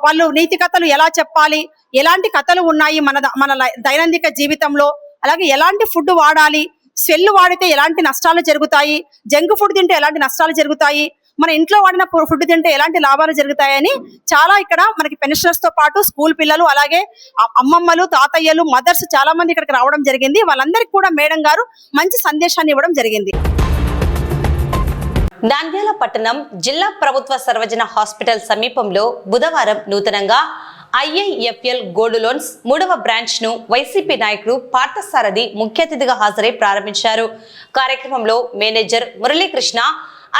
వాళ్ళు నీతి కథలు ఎలా చెప్పాలి, ఎలాంటి కథలు ఉన్నాయి మన దైనందిక జీవితంలో, అలాగే ఎలాంటి ఫుడ్ వాడాలి, సెల్ వాడితే ఎలాంటి నష్టాలు జరుగుతాయి, జంక్ ఫుడ్ తింటే ఎలాంటి నష్టాలు జరుగుతాయి, మన ఇంట్లో వాడిన ఫుడ్ తింటే ఎలాంటి లాభాలు జరుగుతాయని చాలా ఇక్కడ మనకి పెన్షనర్స్ తో పాటు స్కూల్ పిల్లలు, అలాగే అమ్మమ్మలు, తాతయ్యలు, మదర్స్ చాలా మంది ఇక్కడికి రావడం జరిగింది. వాళ్ళందరికీ కూడా మేడం గారు మంచి సందేశాన్ని ఇవ్వడం జరిగింది. నంద్యాల పట్టణం జిల్లా ప్రభుత్వ సర్వజన హాస్పిటల్ సమీపంలో బుధవారం నూతనంగా ఐఐఎఫ్ఎల్ గోల్డ్ లోన్స్ 3వ బ్రాంచ్ ను వైసీపీ నాయకుడు పార్థసారథి ముఖ్య అతిథిగా హాజరై ప్రారంభించారు. కార్యక్రమంలో manager Muralikrishna,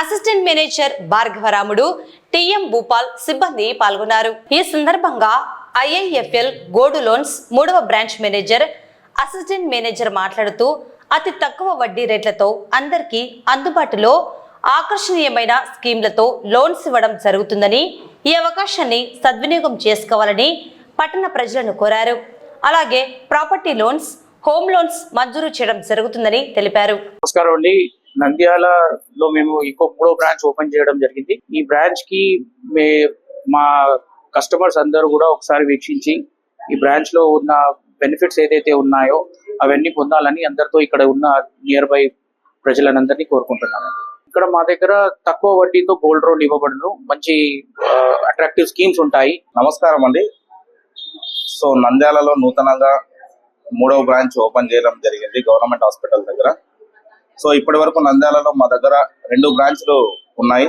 assistant manager Bhargavaramudu, TM Bhupal సిబ్బంది పాల్గొన్నారు. ఈ సందర్భంగా ఐఐఎఫ్ఎల్ గోల్డ్ లోన్స్ 3వ బ్రాంచ్ మేనేజర్, అసిస్టెంట్ మేనేజర్ మాట్లాడుతూ అతి తక్కువ వడ్డీ రేట్లతో అందరికీ అందుబాటులో ఆకర్షణీయమైన స్కీమ్లతో లోన్స్ ఇవ్వడం జరుగుతుందని, ఈ అవకాశాన్ని సద్వినియోగం చేసుకోవాలని పట్టణ ప్రజలను కోరారు. అలాగే ప్రాపర్టీ లోన్స్, హోమ్ లోన్స్ మంజూరు చేయడం జరుగుతుందని తెలిపారు. నమస్కారం అండి. నంద్యాలలో మేము ఇంకో 3వ బ్రాంచ్ ఓపెన్ చేయడం జరిగింది. ఈ బ్రాంచ్ కి మా కస్టమర్స్ అందరూ కూడా ఒకసారి వీక్షించి ఈ బ్రాంచ్ లో ఉన్న బెనిఫిట్స్ ఏదైతే ఉన్నాయో అవన్నీ పొందాలని అందరితో ఇక్కడ ఉన్న నియర్ బై ప్రజలందరినీ కోరుకుంటున్నాను. ఇక్కడ మా దగ్గర తక్కువ వడ్డీతో గోల్డ్ లోన్ ఇవ్వబడును, మంచి అట్రాక్టివ్ స్కీమ్స్ ఉంటాయి. నమస్కారం అండి. సో నంద్యాలలో నూతనంగా 3వ బ్రాంచ్ ఓపెన్ చేయడం జరిగింది గవర్నమెంట్ హాస్పిటల్ దగ్గర. సో ఇప్పటి వరకు నంద్యాలలో మా దగ్గర 2 బ్రాంచ్లు ఉన్నాయి.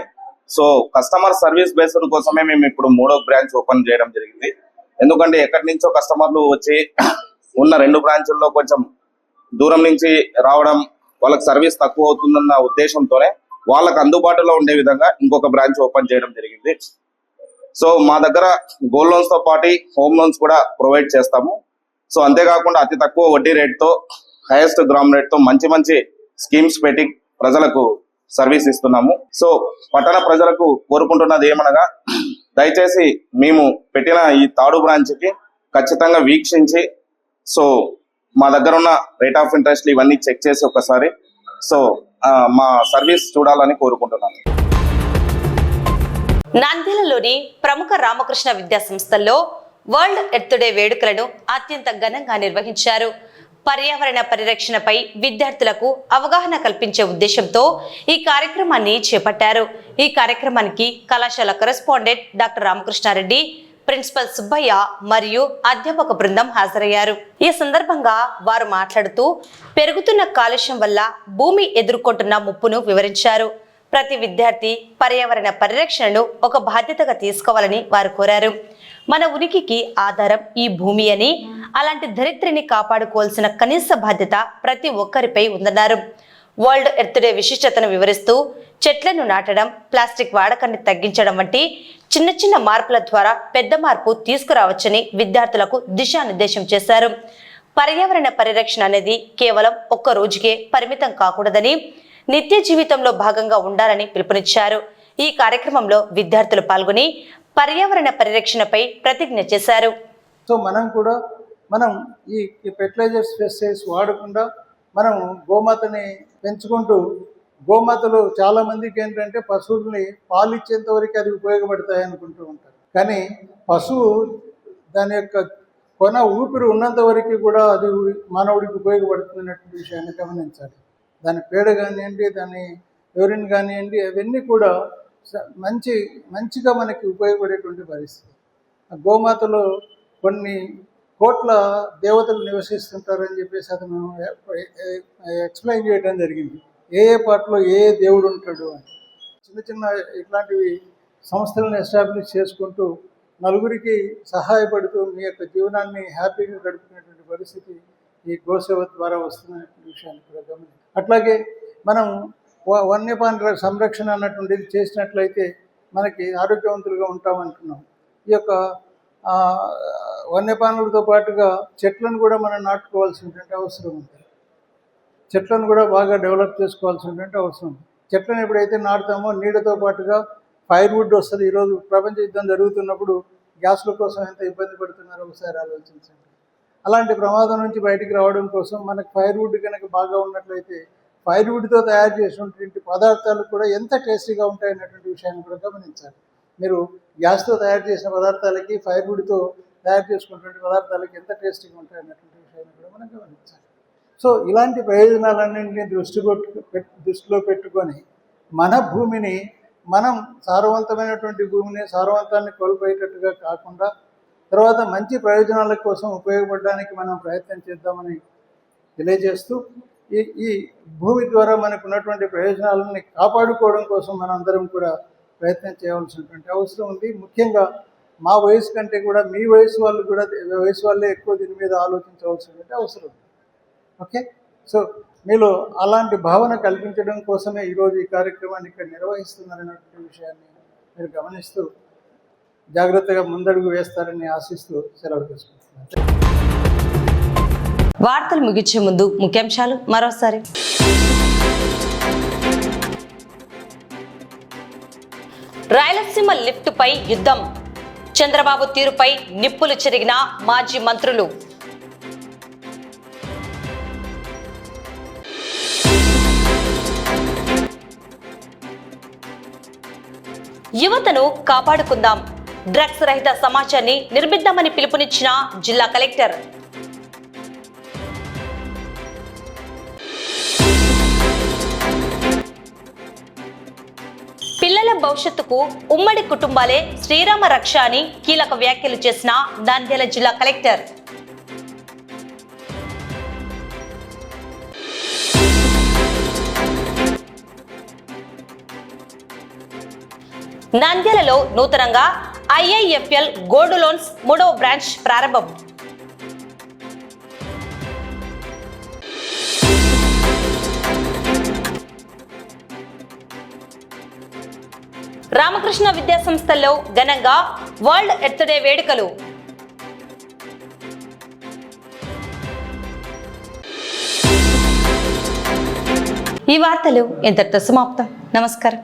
సో కస్టమర్ సర్వీస్ బేస్డ్ కోసమే మేము ఇప్పుడు 3వ బ్రాంచ్ ఓపెన్ చేయడం జరిగింది. ఎందుకంటే ఎక్కడి నుంచో కస్టమర్లు వచ్చి ఉన్న 2 బ్రాంచుల్లో కొంచెం దూరం నుంచి రావడం, వాళ్ళకి సర్వీస్ తక్కువ అవుతుందన్న ఉద్దేశంతోనే వాళ్ళకు అందుబాటులో ఉండే విధంగా ఇంకొక బ్రాంచ్ ఓపెన్ చేయడం జరిగింది. సో మా దగ్గర గోల్డ్ లోన్స్ తో పాటు హోమ్ లోన్స్ కూడా ప్రొవైడ్ చేస్తాము. సో అంతేకాకుండా అతి తక్కువ వడ్డీ రేట్తో, హైయెస్ట్ గ్రామ్ రేట్తో మంచి మంచి స్కీమ్స్ పెట్టి ప్రజలకు సర్వీస్ ఇస్తున్నాము. సో పట్టణ ప్రజలకు కోరుకుంటున్నది ఏమనగా, దయచేసి మేము పెట్టిన ఈ 3rd బ్రాంచ్కి ఖచ్చితంగా వీక్షించి సో మా దగ్గర ఉన్న రేట్ ఆఫ్ ఇంట్రెస్ట్ ఇవన్నీ చెక్ చేసి ఒకసారి సో మా సర్వీస్ చూడాలని కోరుకుంటున్నాను. నంద్యాలలోని ప్రముఖ రామకృష్ణ విద్యా సంస్థల్లో వరల్డ్ ఎర్త్ డే వేడుకలను అత్యంత ఘనంగా నిర్వహించారు. పర్యావరణ పరిరక్షణపై విద్యార్థులకు అవగాహన కల్పించే ఉద్దేశంతో ఈ కార్యక్రమాన్ని చేపట్టారు. ఈ కార్యక్రమానికి కళాశాల correspondent doctor Ramakrishna Reddy, principal Subbaiah మరియు అధ్యాపక బృందం హాజరయ్యారు. ఈ సందర్భంగా వారు మాట్లాడుతూ పెరుగుతున్న కాలుష్యం వల్ల భూమి ఎదుర్కొంటున్న ముప్పును వివరించారు. ప్రతి విద్యార్థి పర్యావరణ పరిరక్షణను ఒక బాధ్యతగా తీసుకోవాలని వారు కోరారు. మన ఉనికికి ఆధారం ఈ భూమి అని, అలాంటి ధరిత్రిని కాపాడుకోవాల్సిన కనీస బాధ్యత ప్రతి ఒక్కరిపై ఉందన్నారు. వరల్డ్ ఎర్త్ డే విశిష్టతను వివరిస్తూ చెట్లను నాటడం, ప్లాస్టిక్ వాడకాన్ని తగ్గించడం వంటి చిన్న చిన్న మార్పుల ద్వారా పెద్ద మార్పు తీసుకురావచ్చని విద్యార్థులకు దిశానిర్దేశం చేశారు. పర్యావరణ పరిరక్షణ అనేది కేవలం ఒక్క రోజుకే పరిమితం కాకూడదని, నిత్య జీవితంలో భాగంగా ఉండాలని పిలుపునిచ్చారు. ఈ కార్యక్రమంలో విద్యార్థులు పాల్గొని పర్యావరణ పరిరక్షణపై ప్రతిజ్ఞ చేశారు. సో మనం ఈ ఫెర్టిలైజర్స్ పెస్టిసైడ్స్ వాడకుండా మనం గోమాతని పెంచుకుంటూ, గోమాతలు చాలా మందికి ఏంటంటే పశువుల్ని పాలు ఇచ్చేంత వరకు అది ఉపయోగపడతాయి అనుకుంటూ ఉంటారు. కానీ పశువు దాని యొక్క కొన ఊపిరి ఉన్నంత వరకు కూడా అది మానవుడికి ఉపయోగపడుతున్నటువంటి విషయాన్ని గమనించాలి. దాని పేడ కానివ్వండి, దాని యూరిన్ కానివ్వండి, అవన్నీ కూడా మంచిగా మనకి ఉపయోగపడేటువంటి పరిస్థితి. గోమాతలో కొన్ని కోట్ల దేవతలు నివసిస్తుంటారని చెప్పేసి అతను ఎక్స్ప్లెయిన్ చేయడం జరిగింది. ఏ పాటలో ఏ దేవుడు ఉంటాడు అని. చిన్న ఇట్లాంటివి సంస్థలను ఎస్టాబ్లిష్ చేసుకుంటూ నలుగురికి సహాయపడుతూ మీ యొక్క జీవనాన్ని హ్యాపీగా గడుపుకునేటువంటి పరిస్థితి ఈ గోసేవ ద్వారా వస్తున్న విషయాన్ని కూడా గమనించాలి. అట్లాగే మనం వన్యప్రాణుల సంరక్షణ అన్నటువంటిది చేసినట్లయితే మనకి ఆరోగ్యవంతులుగా ఉంటామంటున్నాం. ఈ యొక్క వన్యప్రాణులతో పాటుగా చెట్లను కూడా మనం నాటుకోవాల్సినటువంటి అవసరం ఉంది. చెట్లను కూడా బాగా డెవలప్ చేసుకోవాల్సినటువంటి అవసరం ఉంది. చెట్లను ఎప్పుడైతే నాటుతామో నీడతో పాటుగా ఫైర్వుడ్ వస్తుంది. ఈరోజు ప్రపంచ యుద్ధం జరుగుతున్నప్పుడు గ్యాస్ల కోసం ఎంత ఇబ్బంది పడుతున్నారో ఒకసారి ఆలోచించండి. అలాంటి ప్రమాదం నుంచి బయటికి రావడం కోసం మనకు ఫైర్వుడ్ కనుక బాగా ఉన్నట్లయితే ఫైర్వుడ్తో తయారు చేసినటువంటి పదార్థాలు కూడా ఎంత టేస్టీగా ఉంటాయన్నటువంటి విషయాన్ని కూడా గమనించాలి. మీరు గ్యాస్తో తయారు చేసిన పదార్థాలకి ఫైర్వుడ్తో తయారు చేసుకున్నటువంటి పదార్థాలకి ఎంత టేస్టీగా ఉంటాయన్నటువంటి విషయాన్ని కూడా మనం గమనించాలి. సో ఇలాంటి ప్రయోజనాలన్నింటినీ దృష్టిలో పెట్టుకొని మన భూమిని మనం సారవంతమైనటువంటి భూమిని సారవంతాన్ని కోల్పోయేటట్టుగా కాకుండా తర్వాత మంచి ప్రయోజనాల కోసం ఉపయోగపడడానికి మనం ప్రయత్నం చేద్దామని తెలియజేస్తూ ఈ భూమి ద్వారా మనకు ఉన్నటువంటి ప్రయోజనాలని కాపాడుకోవడం కోసం మనందరం కూడా ప్రయత్నం చేయవలసినటువంటి అవసరం ఉంది. ముఖ్యంగా మా వయసు కంటే కూడా మీ వయసు వాళ్ళే ఎక్కువ దీని మీద ఆలోచించవలసినటువంటి అవసరం ఉంది. ఓకే, సో మీలో అలాంటి భావన కల్పించడం కోసమే ఈరోజు ఈ కార్యక్రమాన్ని ఇక్కడ నిర్వహిస్తున్నారనేటువంటి విషయాన్ని మీరు గమనిస్తూ జాగ్రత్తగా ముందడుగు వేస్తారని ఆశిస్తూ సెలవు తీసుకుంటున్నాను. వార్తలు ముగించే ముందు ముఖ్యాంశాలు మరోసారి. రాయలసీమ లిఫ్ట్ పై యుద్ధం, చంద్రబాబు తీరుపై నిప్పులు చెరిగిన మాజీ మంత్రులు. యువతను కాపాడుకుందాం, డ్రగ్స్ రహిత సమాజాన్ని నిర్మిద్దామని పిలుపునిచ్చిన జిల్లా కలెక్టర్. పిల్లల భవిష్యత్తుకు ఉమ్మడి కుటుంబాలే శ్రీరామ రక్ష అని కీలక వ్యాఖ్యలు చేసిన నంద్యాల జిల్లా కలెక్టర్. నంద్యాలలో నూతనంగా IIFL గోల్డ్ లోన్స్ 3వ బ్రాంచ్ ప్రారంభం. రామకృష్ణ విద్యా సంస్థల్లో ఘనంగా వరల్డ్ ఎర్త్ డే వేడుకలు. ఈ వార్తలు ఇంతటితో సమాప్తం. నమస్కారం.